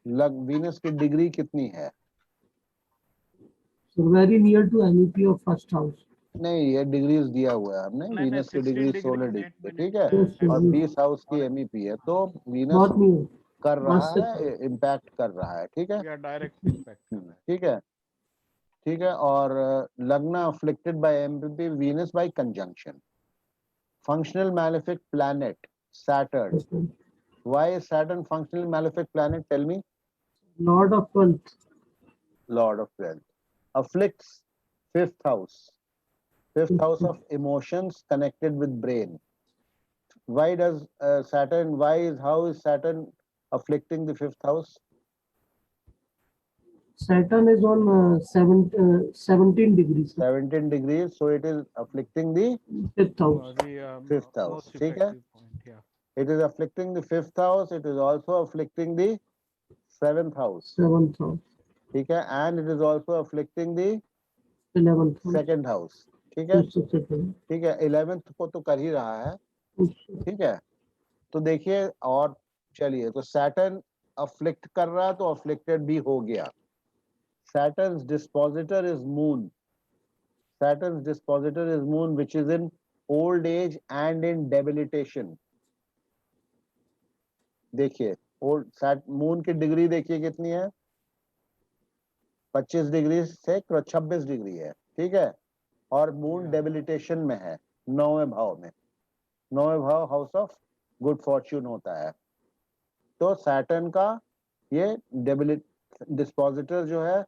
लग्न, वीनस की डिग्री कितनी है? Very near to NEP of first house. नहीं, ये डिग्रीज दिया हुआ है हमने। नहीं वीनस की 16 degree degree 16 net degree, benefit ठीक है, है और जी। 20 हाउस की एमईपी है, तो वीनस बहुत नियर, कर रहा मस्त है, इम्पैक्ट कर रहा है, ठीक है। या डायरेक्ट इम्पैक्ट कर रहा है। ठीक है, ठीक है। और lagna afflicted by MPP Venus by conjunction. Functional malefic planet Saturn. Why is Saturn functional malefic planet? Tell me. Lord of wealth, lord of wealth afflicts fifth house, fifth house of emotions connected with brain. Why does how is Saturn afflicting the fifth house? Saturn is on 17 degrees, 17 degrees, so it is afflicting the fifth house. fifth house, Most ठीक है। effective point, yeah. It is afflicting the fifth house, it is also afflicting the seventh house, Seventh house, ठीक है, and it is also afflicting the 11th house, second house, ठीक है, second, ठीक है। 11th को तो कर ही रहा है, ठीक है। तो देखिए, और चलिए, तो सैटर्न अफ्लिक्ट कर रहा है तो अफ्लिक्टेड भी हो गया। Saturn's dispositor is moon. Saturn's dispositor is moon, which is in old age and in debilitation. देखिए मून की डिग्री देखिए कितनी है, 25 डिग्री से 26 डिग्री है, ठीक है। और मून डेबिलिटेशन में है, 9वें भाव में। 9वें भाव हाउस ऑफ गुड फॉर्च्यून होता है। तो सैटर्न का ये डिस्पोजिटर जो है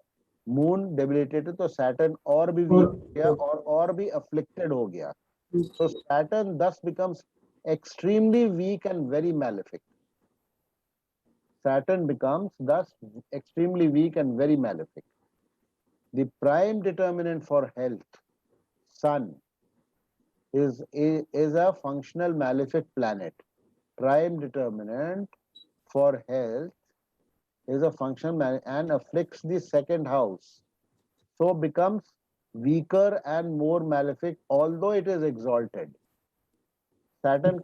मून डेबिलिटेटेड, तो सैटर्न और भी वीक हो गया और भी अफ्लिक्टेड हो गया। तो Saturn thus becomes extremely weak and very malefic. Saturn becomes thus extremely weak and very malefic. The prime determinant for health, Sun, is a functional malefic planet. Prime determinant for health is a functional and afflicts the second house, so becomes weaker and more malefic, although it is exalted. Saturn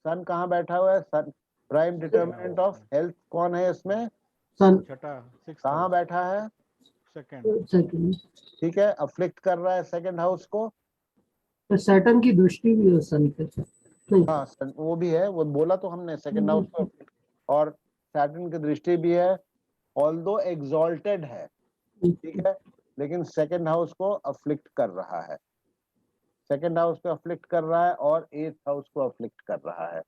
sun कहाँ बैठा हुआ है? Sun prime determinant of health कौन है इसमें? सन, कहाँ बैठा है? सेकंड, ठीक है, अफ्लिक्ट कर रहा है सेकंड हाउस को। तो सैटर्न की दृष्टि भी है सन पे, नहीं? हाँ, वो भी है, वो बोला तो हमने सेकंड हाउस को, और सैटर्न की दृष्टि भी है, ऑल्दो एग्जॉल्टेड है, ठीक है, लेकिन सेकंड हाउस को अफ्लिक्ट कर रहा है। सेकंड हाउस को अफ्लिक्ट कर रहा है और 8th हाउस को अफ्लिक्ट कर रहा है,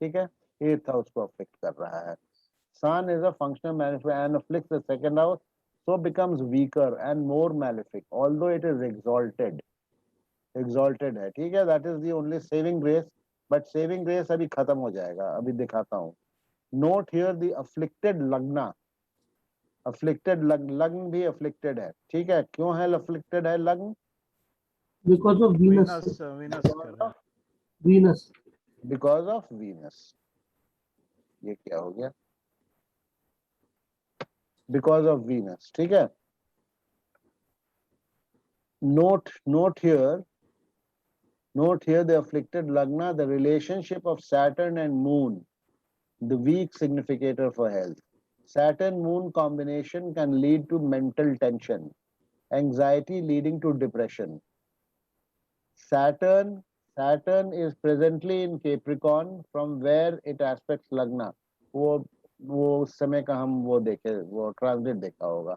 ठीक है, 8th हाउस को अफ्लिक्ट कर रहा है। Sun is a functional malefic and afflicts the second house, so becomes weaker and more malefic, although it is exalted. Exalted है, ठीक है, that is the only saving grace, but saving grace अभी खत्म हो जाएगा, अभी दिखाता हूँ। Note here the afflicted लग्ना, afflicted लग्न भी afflicted है, ठीक है। क्यों है afflicted है लग्न? Because of Venus, Venus, Because of Venus. ये क्या हो गया? Because of Venus, ठीक है। Note here the afflicted lagna, the relationship of Saturn and Moon, the weak significator for health. Saturn Moon combination can lead to mental tension, anxiety leading to depression. Saturn is presently in Capricorn, from where it aspects lagna. वो उस समय का हम वो देखे, वो translate देखा होगा।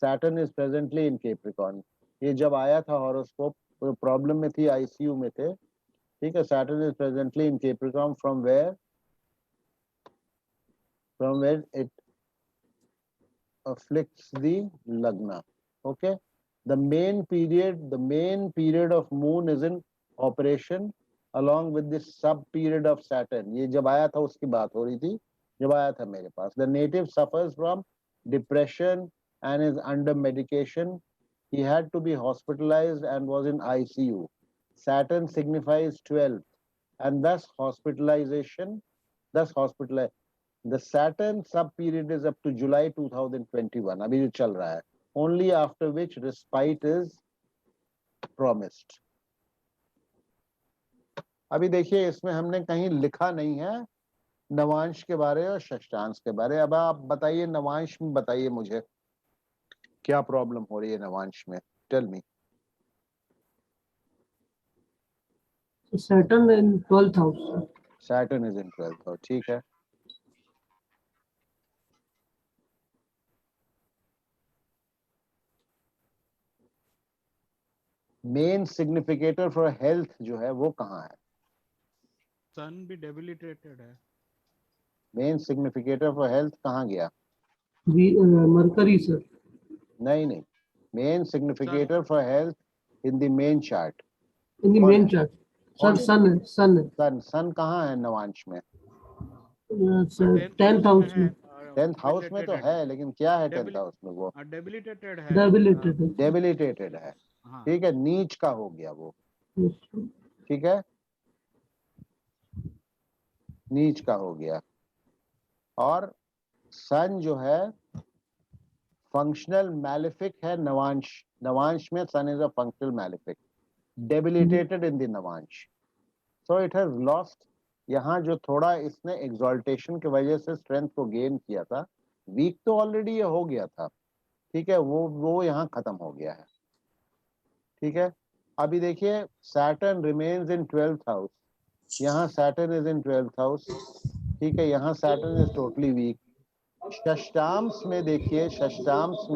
Saturn is presently in Capricorn. ये जब आया था हॉरोस्कोप, तो प्रॉब्लम में थी, आईसीयू में थे, ठीक है। Saturn is presently in Capricorn, from where it afflicts the lagna. Okay, the main period of moon is in operation along with this sub period of Saturn. ये जब आया था उसकी बात हो रही थी, जब आया था मेरे पास. The native suffers from depression and is under medication. He had to be hospitalized and was in ICU. Saturn signifies 12th and thus hospitalization, thus hospitalization. The Saturn sub period is up to July 2021. अभी जो चल रहा है. Only after which respite is promised. अभी देखिए इसमें हमने कहीं लिखा नहीं है नवांश के बारे और षष्ठांश के बारे. अब आप बताइए नवांश में, बताइए मुझे क्या प्रॉब्लम हो रही है नवांश में. Tell me. Saturn in 12th house. Saturn is in 12th house. ठीक है. मेन सिग्निफिकेटर फॉर हेल्थ जो है वो कहाँ है? सन भी डेबिलिटेटेड है. मेन सिग्निफिकेटर फॉर हेल्थ कहाँ गया? Mercury, sir. नहीं, main significator for health in the main chart. In the कौन main है? chart. कौन Sir, है? sun है, sun है. सन कहाँ है नवांश में? Sir, 10th house में. 10th हाउस में तो है, लेकिन क्या है 10th हाउस में? वो डेबिलिटेटेड है. Debilitated है. डेबिलिटेटेड है. हाँ. ठीक है, नीच का हो गया वो. Yes, sir. ठीक है, नीच का हो गया. और सन जो है फंक्शनल मैलिफिक है नवांश. नवांश में sun is a functional malefic, debilitated in the navamsha. So it has lost. यहाँ जो थोड़ा इसने एक्सॉल्टेशन की वजह से स्ट्रेंथ को गेन किया था, वीक तो ऑलरेडी ये हो गया था. ठीक है, वो यहाँ खत्म हो गया है. ठीक है, अभी देखिए Saturn remains in 12th house. यहाँ Saturn is in 12th house. ठीक है, यहाँ सैटर्न इज टोटली वीक. षष्ठांश में देखिए, षष्ठांश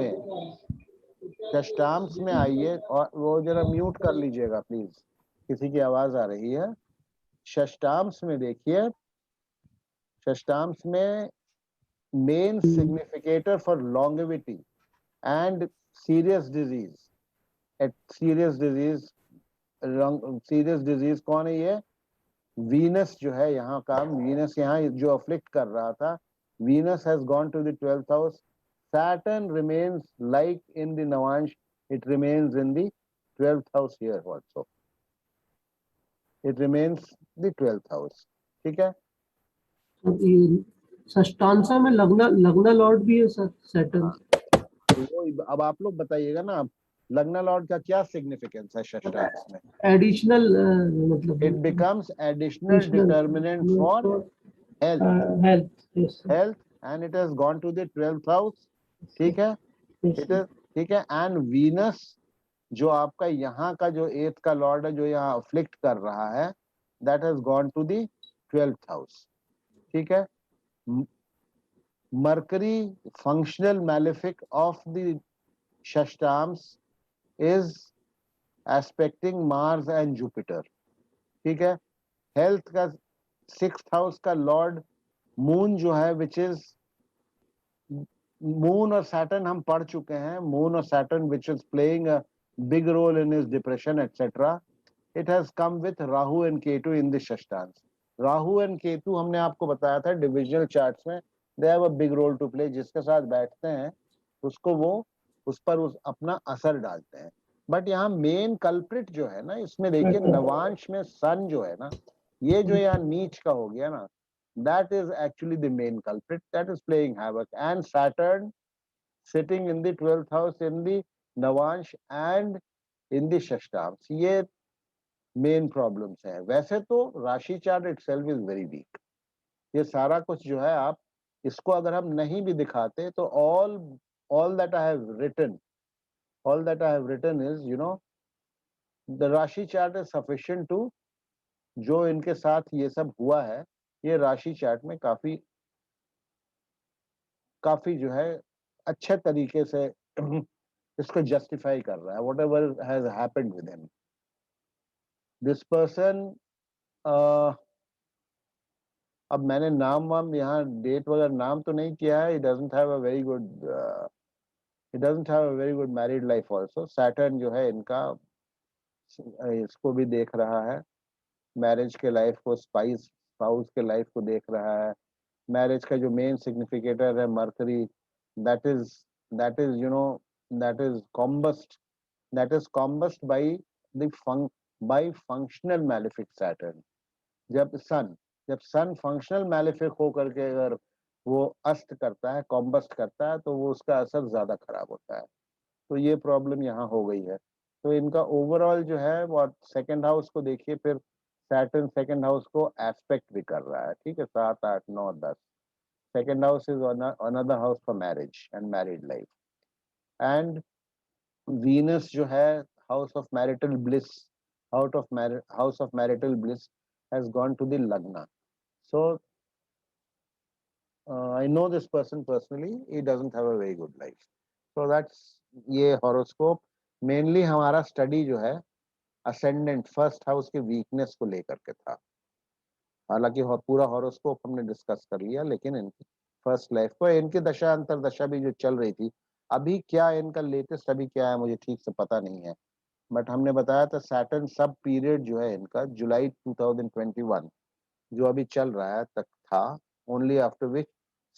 में आइए, और वो जरा म्यूट कर लीजिएगा प्लीज, किसी की आवाज आ रही है. षष्ठांश में देखिए, षष्ठांश में main significator for longevity and serious disease. Serious disease कौन है? ये वीनस जो है यहाँ का. वीनस यहाँ जो अफ्लिक्ट कर रहा था, Venus has gone to the 12th house. Saturn remains like in the Navansh, it remains in the 12th house here also. It remains the 12th house. ठीक है, अब ये षष्ठांशा में लग्ना लॉर्ड भी है सर, सैटर्न. वो अब आप लोग बताइएगा ना, लग्ना लॉर्ड का क्या सिग्निफिकेंस है षष्ठांश में? एडिशनल मतलब It becomes additional determinant for health. Health, and it has gone to the 12th house. ठीक है, ठीक है. एंड वीनस जो आपका यहाँ का जो 8th का लॉर्ड है, जो यहाँ अफ्लिक्ट कर रहा है, that has gone to the 12th house. ठीक है. Mercury functional malefic of the shashtamsha is aspecting Mars and Jupiter. ठीक है. हेल्थ का 6th हाउस का लॉर्ड मून जो है, विच इज मून और सैटर्न हम पढ़ चुके हैं. मून और Saturn which is playing a big role in his depression etcetera. It has come with Rahu and Ketu in the shashtamsha. Rahu and Ketu हमने आपको बताया था डिविजनल चार्ट्स में, they have a big role to play. जिसके साथ बैठते हैं उसको वो उस पर अपना असर डालते हैं. बट यहाँ मेन कल्प्रिट जो है ना, इसमें देखिए नवांश में सन जो है ना, ये जो यहाँ नीच का हो गया ना, that is actually the main culprit that is playing havoc. And Saturn sitting in the 12th house in the Navansh and in the Shashtams, ये मेन प्रॉब्लम्स हैं. वैसे तो राशि chart itself is very weak. ये सारा कुछ जो है, आप इसको अगर हम नहीं भी दिखाते तो all that I have written is, you know, the राशि चार्ट is sufficient to, जो इनके साथ ये सब हुआ है, ये राशि चार्ट में काफी जो है अच्छे तरीके से इसको जस्टिफाई कर रहा है. whatever has happened with him, this person. अब मैंने नाम यहाँ डेट वगैरह नाम तो नहीं किया है. He doesn't have a very good married life also. Saturn जो है इनका, इसको भी देख रहा है. मैरिज के लाइफ को, स्पाउस के लाइफ को देख रहा है। मैरिज का जो मेन सिग्निफिकेटर है Mercury, that is you know that is combust by by functional malefic Saturn. जब सन फंक्शनल मैलिफिक हो करके अगर वो अस्त करता है, कॉम्बस्ट करता है, तो वो उसका असर ज्यादा खराब होता है। तो ये प्रॉब्लम यहाँ हो गई है। तो इनका ओवरऑल जो है वो सेकंड हाउस को देखिए, फिर सैटर्न सेकंड हाउस को एस्पेक्ट भी कर रहा है, ठीक है, 7, 8, 9, 10। Second house is another house for marriage and married life. And Venus जो है house of marital bliss, house of marital bliss has gone to the lagna. So I know this person personally, he doesn't have a very good life. So that's ये horoscope mainly हमारा study जो है ascendant first house के weakness को लेकर के था। हालांकि पूरा हॉरोस्कोप हमने डिस्कस कर लिया, लेकिन इनकी फर्स्ट लाइफ को, इनकी दशा अंतर दशा भी जो चल रही थी, अभी क्या इनका लेटेस्ट अभी क्या है मुझे ठीक से पता नहीं है, बट हमने बताया था सैटर्न सब पीरियड जो है इनका जुलाई 2021 जो अभी चल रहा है तक था, only after which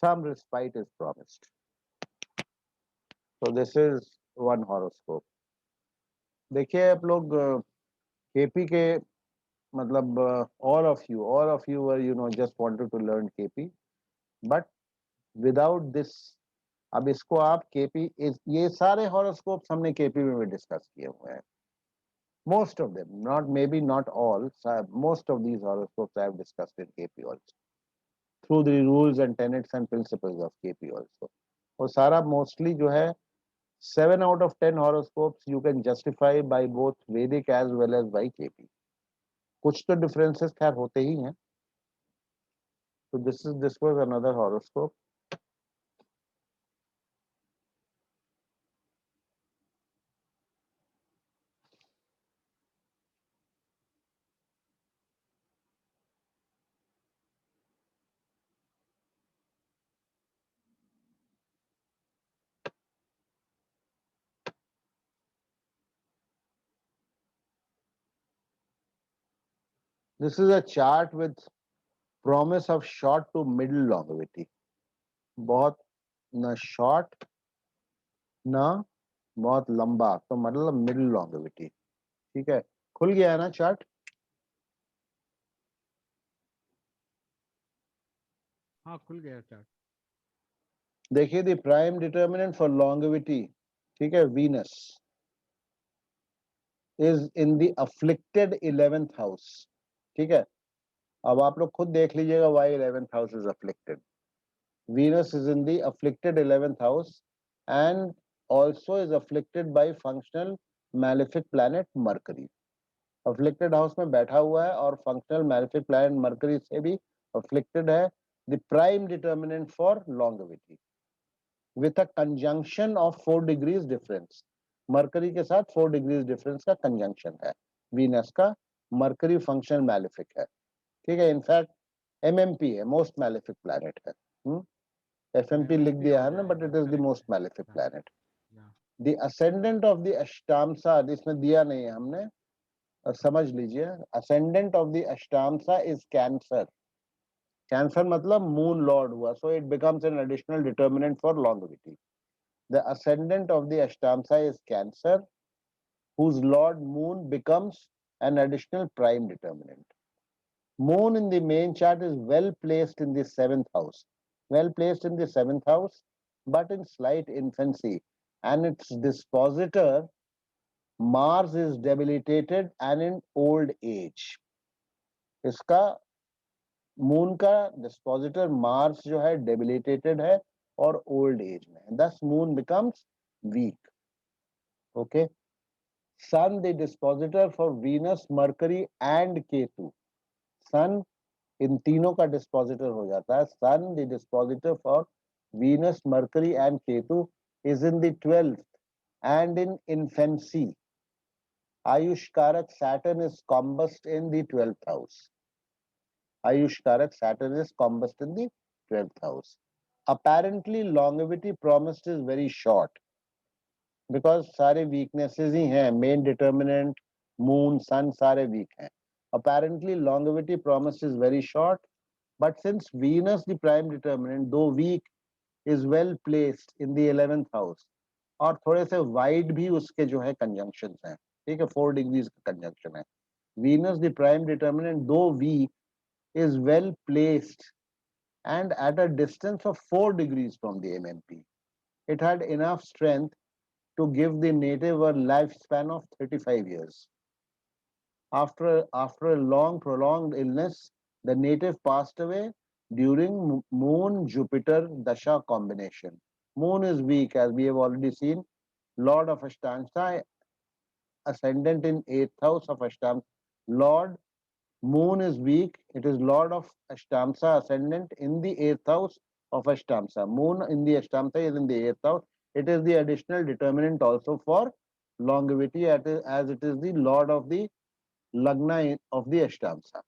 some respite is promised. So this is one horoscope. देखिए आप लोग केपी के मतलब all of you were just wanted to learn KP, but without this, अब इसको आप केपी ये सारे हॉरोस्कोप्स हमने केपी में भी डिस्कस किए हुए हैं। Most of them, not all, most of these horoscopes I have discussed in KP also, through the rules and tenets and principles of KP also. और सारा मोस्टली जो है 7 out of 10 horoscopes you can justify by both Vedic as well as by KP. कुछ तो differences खैर होते ही हैं। So this was another horoscope. This is a chart with promise of short to middle longevity. बहुत न short न बहुत लंबा, तो मतलब मिडिल लॉन्गेविटी। ठीक है, खुल गया है ना चार्ट? हाँ खुल गया चार्ट। देखिए the prime determinant for longevity, ठीक है, Venus is in the afflicted 11th house. ठीक है, अब आप लोग खुद देख लीजिएगा why 11th house is afflicted. Venus is in the afflicted 11th house and also is afflicted by functional malefic planet Mercury. Afflicted house में बैठा हुआ है और functional malefic planet Mercury से भी afflicted है। The prime determinant for longevity with a conjunction of 4 degrees difference. Mercury के साथ 4 degrees difference का conjunction है Venus का। Mercury functional malefic है, ठीक है, इनफैक्ट MMP है, मोस्ट मैलेफिक प्लैनेट है। FMP लिख दिया है ना, but it is the most malefic planet. The ascendant of the ashtamsa, इसमें दिया नहीं है हमने, समझ लीजिए, ascendant of the ashtamsa is cancer. Cancer मतलब मून लॉर्ड हुआ, so it becomes an additional determinant for longevity. The ascendant of the ashtamsa is cancer, whose lord moon becomes an additional prime determinant. Moon in the main chart is well placed in the 7th house, well placed in the 7th house, but in slight infancy, and its dispositor Mars is debilitated and in old age. इसका moon का dispositor Mars जो है debilitated है और old age में, thus moon becomes weak. Okay, sun the dispositor for Venus, Mercury and Ketu. Sun इन तीनों का डिस्पोजिटर हो जाता है। Sun the dispositor for Venus, Mercury and Ketu is in the 12th and in infancy. Ayush कारक Saturn is combust in the 12th house. Ayush कारक Saturn is combust in the 12th house. Apparently longevity promised is very short because सारे weaknesses ही हैं, main determinant moon sun सारे week हैं। apparently longevity promise is very short, but since Venus, the prime determinant, though weak, is well placed in the 11th house, और थोड़े से wide भी उसके जो है कंजंक्शंस हैं, ठीक है, 4 डिग्रीज का कंजंक्शन है. Venus, the prime determinant, though weak, is well placed and at a distance of 4 degrees from the MMP. It had enough strength to give the native a lifespan of 35 years. After a long prolonged illness, the native passed away during Moon Jupiter Dasha combination. Moon is weak, as we have already seen. Lord of Ashtamsa, ascendant in 8th house of Ashtam. Lord Moon is weak. It is Lord of Ashtamsa, ascendant in the 8th house of Ashtamsa. Moon in the Ashtamsa is in the 8th house. It is the additional determinant also for longevity, as it is the Lord of the Lagna of the Ashtamsa.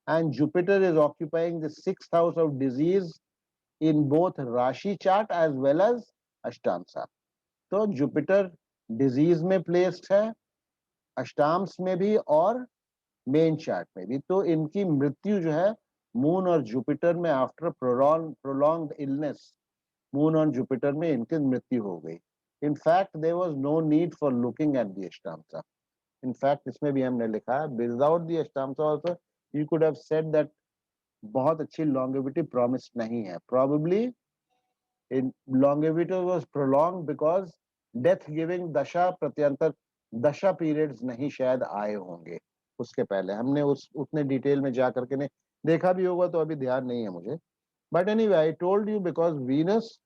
And Jupiter is occupying the 6th house of disease in both Rashi chart as well as Ashtamsa. तो Jupiter disease में placed है, अष्टाम्स में भी और main chart में भी. तो इनकी मृत्यु जो है मून और जुपिटर में आफ्टर प्रोलॉन्ग्ड इलनेस, मून और जुपिटर में इनकी मृत्यु हो गई. In fact there was no need for looking at the ashtamsa. In fact इसमें भी हमने लिखा है without the ashtamsa also you could have said that बहुत अच्छी लॉन्गेविटी प्रॉमिस नहीं है. Probably in longevity was prolonged because death giving dasha pratyantar दशा पीरियड्स नहीं शायद आए होंगे उसके पहले. हमने उतने डिटेल में जा करके नहीं देखा भी होगा तो अभी ध्यान नहीं है मुझे. But anyway I told you because Venus,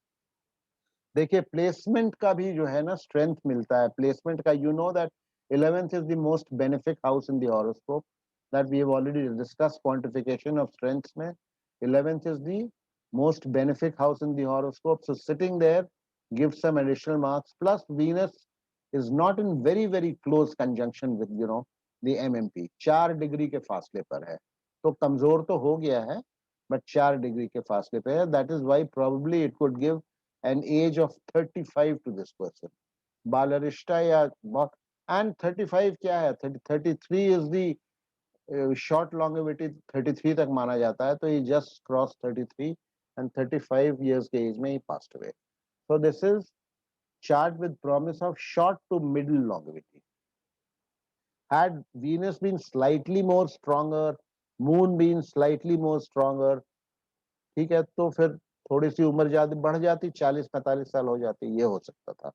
देखिए प्लेसमेंट का भी जो है ना स्ट्रेंथ मिलता है. प्लेसमेंट का you know that 11th is the most benefic house in the horoscope, that we have already discussed quantification of strengths में. 11th is the most benefic house in the horoscope, so sitting there gives some additional marks. Plus Venus is not in very close conjunction with the MMP. 4 degree के फासले पर है, तो कमजोर तो हो गया है बट 4 डिग्री के फासले पे है. That is why probably it could give an age of 35 to this person. बालरिष्टा या and 35 क्या है, 33 is the short longevity, 33 तक माना जाता है. तो he just crossed 33 and 35 years के age में he passed away. So this is chart with promise of short to middle longevity. Had Venus been slightly more stronger, Moon been slightly more stronger, ठीक है, तो फिर थोड़ी सी उम्र बढ़ जाती, 40-45 साल हो जाती, ये हो सकता था.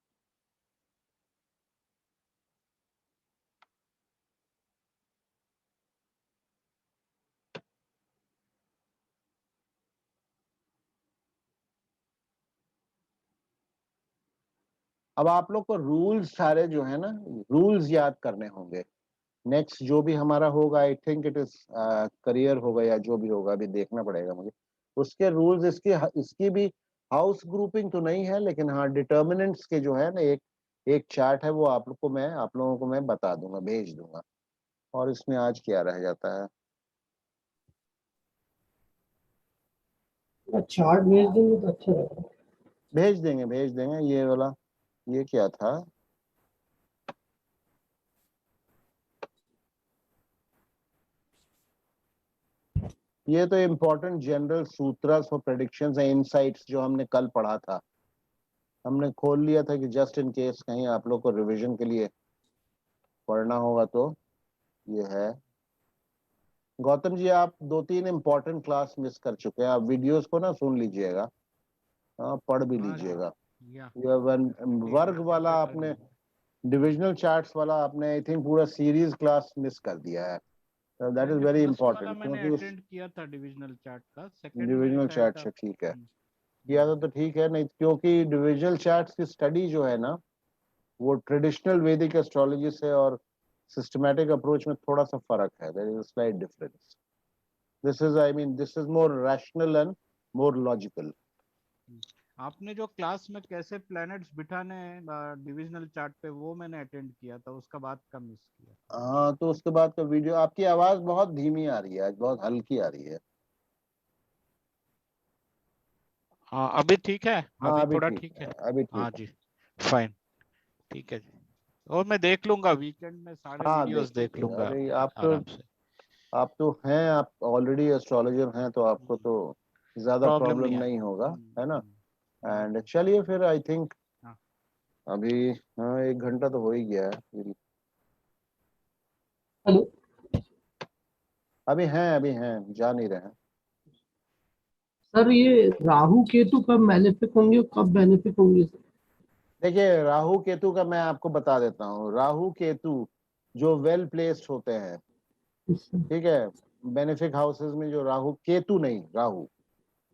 अब आप लोग को रूल्स सारे जो है ना, रूल्स याद करने होंगे. नेक्स्ट जो भी हमारा होगा, I think it is career होगा या जो भी होगा, अभी देखना पड़ेगा मुझे उसके रूल्स. इसकी भी हाउस ग्रुपिंग तो नहीं है, लेकिन हाँ डिटर्मिनेंट्स के जो है ना एक चार्ट है, वो आप लोगों को मैं बता दूंगा, भेज दूंगा. और इसमें आज क्या रह जाता है, चार्ट भेज देंगे तो अच्छा रहेगा. भेज देंगे. ये वाला, ये क्या था, ये तो important general sutras for predictions and insights जो हमने कल पढ़ा था. हमने खोल लिया था कि जस्ट इन केस कहीं आप लोग को रिवीजन के लिए पढ़ना होगा तो ये है. गौतम जी आप 2-3 इम्पोर्टेंट क्लास मिस कर चुके हैं. आप वीडियोस को ना सुन लीजिएगा, पढ़ भी लीजिएगा. वर्ग वाला आपने, डिविजनल चार्ट्स वाला आपने आई थिंक पूरा सीरीज क्लास मिस कर दिया है. दैट इज वेरी इंपॉर्टेंट, क्योंकि अटेंड किया था डिविजनल चार्ट का. सेकंड डिविजनल चार्ट से ठीक है किया था तो ठीक है. नहीं क्योंकि डिविजनल चार्ट्स की स्टडी जो है ना, वो ट्रेडिशनल वैदिक एस्ट्रोलॉजी से और सिस्टमैटिक अप्रोच में थोड़ा सा फर्क है. There is a slight difference. This is more rational and more logical. आपने जो क्लास में कैसे प्लैनेट्स बिठाने डिविजनल चार्ट पे, वो मैंने अटेंड किया था, उसका बाद का मिस किया. हाँ, तो उसके बाद का वीडियो. आपकी आवाज बहुत धीमी आ रही है आज, बहुत हल्की आ रही है. हाँ अभी ठीक है. हाँ, अभी थोड़ा ठीक है. अभी ठीक हाँ है. जी, फाइन, ठीक है जी. और मैं देख लूंगा वीकेंड में सारे हाँ, वीडियोस देख लूंगा अरे आप तो आराम से. आप तो हैं, आप ऑलरेडी एस्ट्रोलॉजर हैं, तो आपको तो ज्यादा प्रॉब्लम प्रॉब्लम नहीं नहीं होगा, है ना। हम्म, एंड चलिए फिर, आई थिंक हाँ। अभी हाँ 1 घंटा तो हो ही गया है। हेलो अभी हैं, जा नहीं रहे हैं। सर, ये राहु केतु कब मैलेफिक होंगे और कब बेनिफिक होंगे सर? देखिए, राहु केतु का मैं आपको बता देता हूँ। राहु केतु जो वेल प्लेस्ड होते हैं, ठीक है, बेनिफिक हाउसेस में जो राहु, केतु नहीं, राहु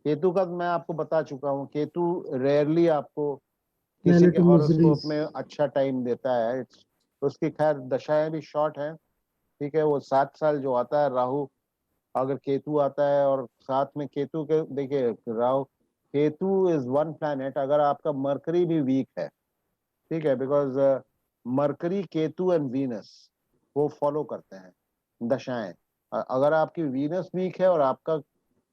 केतु का मैं आपको बता चुका हूँ। केतु रेयरली आपको किसी के Relative हॉरोस्कोप miseries. में अच्छा टाइम देता है। उसकी खैर दशाएं भी शॉर्ट हैं, ठीक है। वो 7 साल जो आता है राहु, अगर केतु आता है और साथ में केतु के, देखिए Rahu Ketu is one planet. अगर आपका मरकरी भी वीक है, ठीक है, because mercury, Ketu and Venus वो फॉलो करते हैं दशाएं। अगर आपकी वीनस वीक है और आपका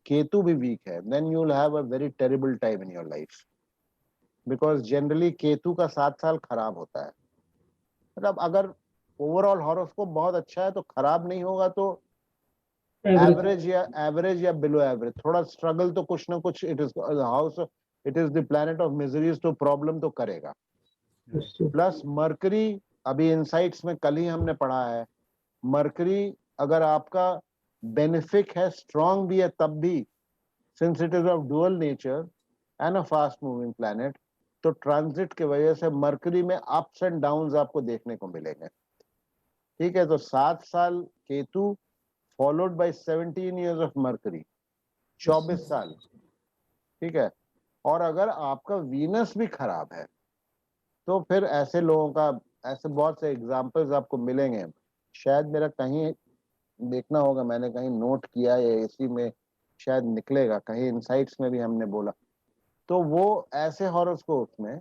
केतु भी वीक है, then you will have a very terrible time in your life, because generally Ketu का 7 साल खराब होता है। मतलब अगर ओवरऑल हॉरोस्कोप बहुत अच्छा है तो खराब नहीं होगा, तो एवरेज या बिलो एवरेज, थोड़ा स्ट्रगल तो कुछ ना कुछ, it is house, it is the planet of miseries, तो प्रॉब्लम तो करेगा। प्लस मरकरी, अभी इनसाइट्स में कल ही हमने पढ़ा है, मरकरी अगर आपका बेनिफिक है, स्ट्रांग भी है, तब भी since it is of dual nature and a fast moving planet, तो ट्रांजिट की वजह से मरकरी में अप्स एंड डाउन्स आपको देखने को मिलेंगे, ठीक है। तो 7 साल Ketu followed by 17 years of mercury, 24 साल, ठीक है। और अगर आपका वीनस भी खराब है, तो फिर ऐसे लोगों का, ऐसे बहुत से एग्जाम्पल्स आपको मिलेंगे। शायद मेरा कहीं देखना होगा, मैंने कहीं नोट किया या इसी में शायद निकलेगा, कहीं इनसाइट्स में भी हमने बोला। तो वो ऐसे हॉरोस्कोप में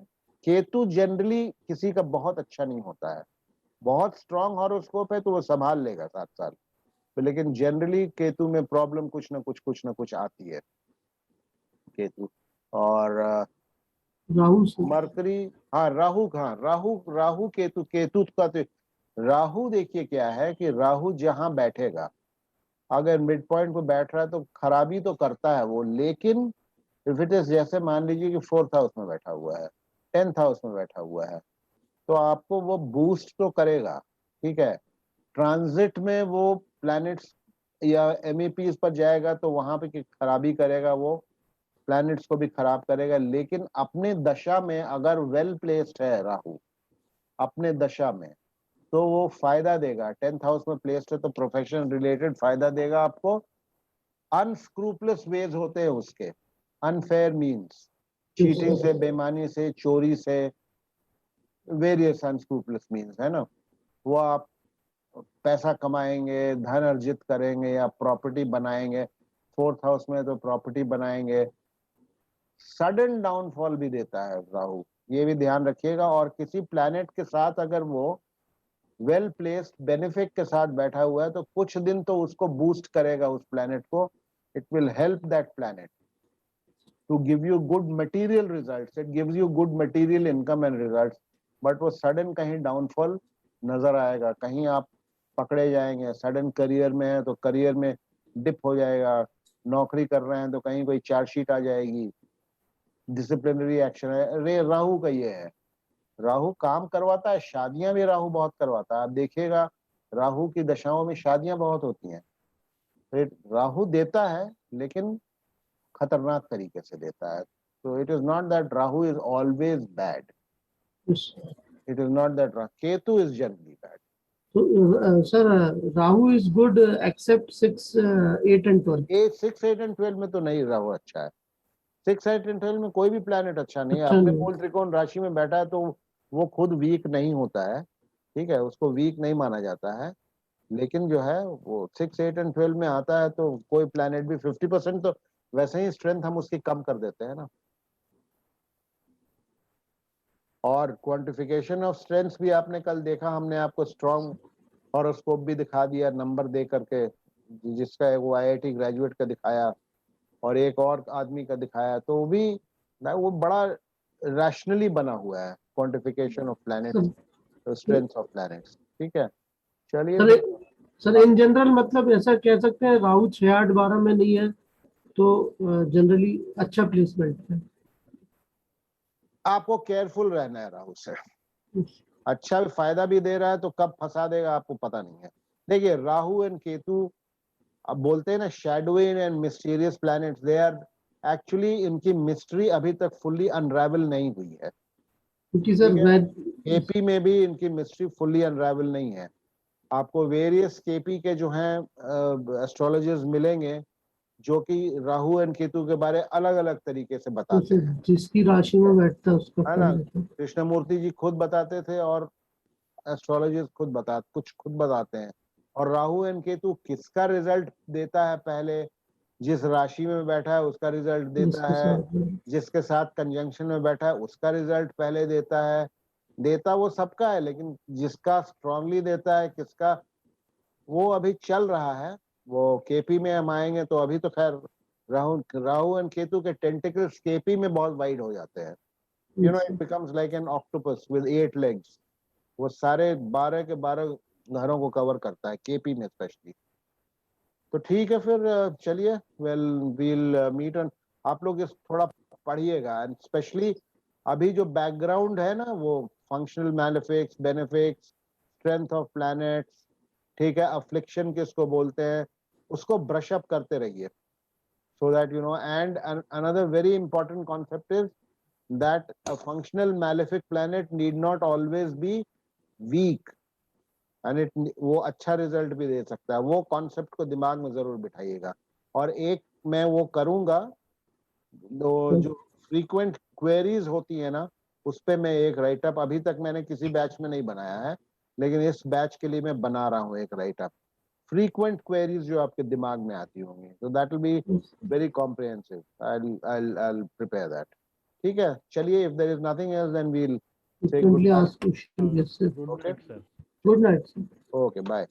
केतु जनरली किसी का बहुत अच्छा नहीं होता है। बहुत स्ट्रांग हॉरोस्कोप है तो वो संभाल लेगा 7 साल, तो लेकिन जनरली केतु में प्रॉब्लम कुछ ना कुछ आती है केतु। और राहु से मरकरी, हाँ राहु, राहु केतु, केतु का तो राहु, देखिए क्या है कि राहु जहां बैठेगा, अगर मिड पॉइंट पे बैठ रहा है तो खराबी तो करता है वो, लेकिन इफ इट इज, जैसे मान लीजिए कि 4th हाउस में बैठा हुआ है, 10th हाउस में बैठा हुआ है, तो आपको वो बूस्ट तो करेगा, ठीक है। ट्रांजिट में वो प्लैनेट्स या एमईपीज पर जाएगा तो वहां पे खराबी करेगा, वो प्लैनेट्स को भी खराब करेगा। लेकिन अपने दशा में अगर वेल प्लेस्ड है राहु, अपने दशा में, तो वो फायदा देगा। 10th हाउस में प्लेस्ड है तो प्रोफेशन रिलेटेड फायदा देगा आपको। अनस्क्रूपलेस वेज होते हैं उसके, अनफेयर मीन्स, चीटिंग से, बेईमानी से, चोरी से, वेरियस अनस्क्रूपलेस मीन्स, है ना। वो आप पैसा कमाएंगे, धन अर्जित करेंगे या प्रॉपर्टी बनाएंगे। 4th हाउस में तो प्रॉपर्टी बनाएंगे। सडन डाउनफॉल भी देता है राहु, ये भी ध्यान रखिएगा। और किसी प्लैनेट के साथ अगर वो वेल प्लेस्ड बेनिफिक के साथ बैठा हुआ है तो कुछ दिन तो उसको बूस्ट करेगा, उस प्लैनेट को। It will help that planet to give you good material results, it gives you good material income and results. But वो सडन कहीं डाउनफॉल नजर आएगा, कहीं आप पकड़े जाएंगे। सडन करियर में है तो करियर में डिप हो जाएगा, नौकरी कर रहे हैं तो कहीं कोई चार्जशीट आ जाएगी, डिसिप्लिनरी एक्शन है। रे राहु का ये है, राहु काम करवाता है, शादियां भी राहु बहुत करवाता है। आप देखिएगा राहु की दशाओं में शादियां बहुत होती हैं। फिर राहु देता है लेकिन खतरनाक तरीके से देता है। तो it is not that Rahu is always bad, it is not that Ketu is generally bad. Sir, Rahu is good except 6, 8 and 12. 6, 8 and 12 में तो नहीं राहु अच्छा है। 6, 8 एंड 12 में कोई भी प्लैनेट अच्छा नहीं है। अच्छा अपने नहीं। मूल त्रिकोण राशि में बैठा है तो वो खुद वीक नहीं होता है, ठीक है, उसको वीक नहीं माना जाता है। लेकिन जो है वो 6, 8 एंड 12 में आता है तो कोई प्लैनेट भी 50% तो वैसे ही स्ट्रेंथ हम उसकी कम कर देते हैं ना। और क्वांटिफिकेशन ऑफ स्ट्रेंथ भी आपने कल देखा, हमने आपको स्ट्रॉन्ग हॉरोस्कोप भी दिखा दिया नंबर दे करके, जिसका एक वो IIT ग्रेजुएट का दिखाया और एक और आदमी का दिखाया। तो वो भी वो बड़ा रैशनली बना हुआ है, quantification of planets, strength of planets, ठीक है। चलिए सर, फिर। सर इन जनरल मतलब ऐसा कह सकते हैं राहु 6, 8, 12 में नहीं है तो जनरली अच्छा प्लेसमेंट है। आपको केयरफुल रहना है राहु से। अच्छा फायदा भी दे रहा है तो कब फंसा देगा आपको पता नहीं है। देखिए राहु एंड केतु, अब बोलते हैं ना shadowing and mysterious planets, they are actually, इनकी मिस्ट्री अभी तक फुल्ली अनरावल नहीं हुई है। क्योंकि सर केपी में भी इनकी मिस्ट्री फुल्ली अनरावल नहीं है। आपको वेरियस केपी के जो हैं एस्ट्रोलॉजर्स मिलेंगे जो कि राहु एंड केतु के बारे अलग अलग तरीके से बताते हैं, जिसकी राशि में बैठता है उसका है फल ना। देता है। कृष्णमूर्ति जी खुद बताते थे और एस्ट्रोलॉजर्स खुद बताते हैं। और राहु एंड केतु किसका रिजल्ट देता है, पहले जिस राशि में बैठा है उसका रिजल्ट देता जिसके है, साथ में जिसके साथ कंजंक्शन में बैठा है उसका रिजल्ट पहले देता है। देता वो सबका है, लेकिन जिसका स्ट्रांगली देता है किसका, वो अभी चल रहा है। वो केपी में हम आएंगे तो अभी तो खैर राहु एंड केतु के टेंटिकल्स केपी में बहुत वाइड हो जाते हैं। You know, it becomes like an octopus with 8 legs। वो सारे 12 के 12 घरों को कवर करता है, केपी में स्पेशली। तो ठीक है फिर चलिए, वील मीट ऑन। आप लोग इस थोड़ा पढ़िएगा, एंड स्पेशली अभी जो बैकग्राउंड है ना, वो फंक्शनल मैलेफिक्स, बेनिफिक्स, स्ट्रेंथ ऑफ प्लैनेट्स, ठीक है, अफ्लिक्शन किसको बोलते हैं, उसको ब्रश अप करते रहिए, so that you know. And another very important concept is that a functional malefic planet need not always be weak, and वो अच्छा रिजल्ट भी दे सकता है। वो कॉन्सेप्ट को दिमाग में जरूर बिठाइएगा। और एक मैं वो करूंगा, जो फ्रीक्वेंट क्वेरीज होती है ना, उस पे मैं एक राइट अप, अभी तक मैंने किसी बैच में नहीं बनाया है, लेकिन इस बैच के लिए मैं बना रहा हूँ एक राइट अप, फ्रीक्वेंट क्वेरीज जो आपके दिमाग में आती होंगी। तो that will be very comprehensive. I'll prepare that। ठीक है, चलिए, if there is nothing else then we'll say good night। ask question. Yes, sir. Good Okay, night, sir. Good night, sir. okay, bye।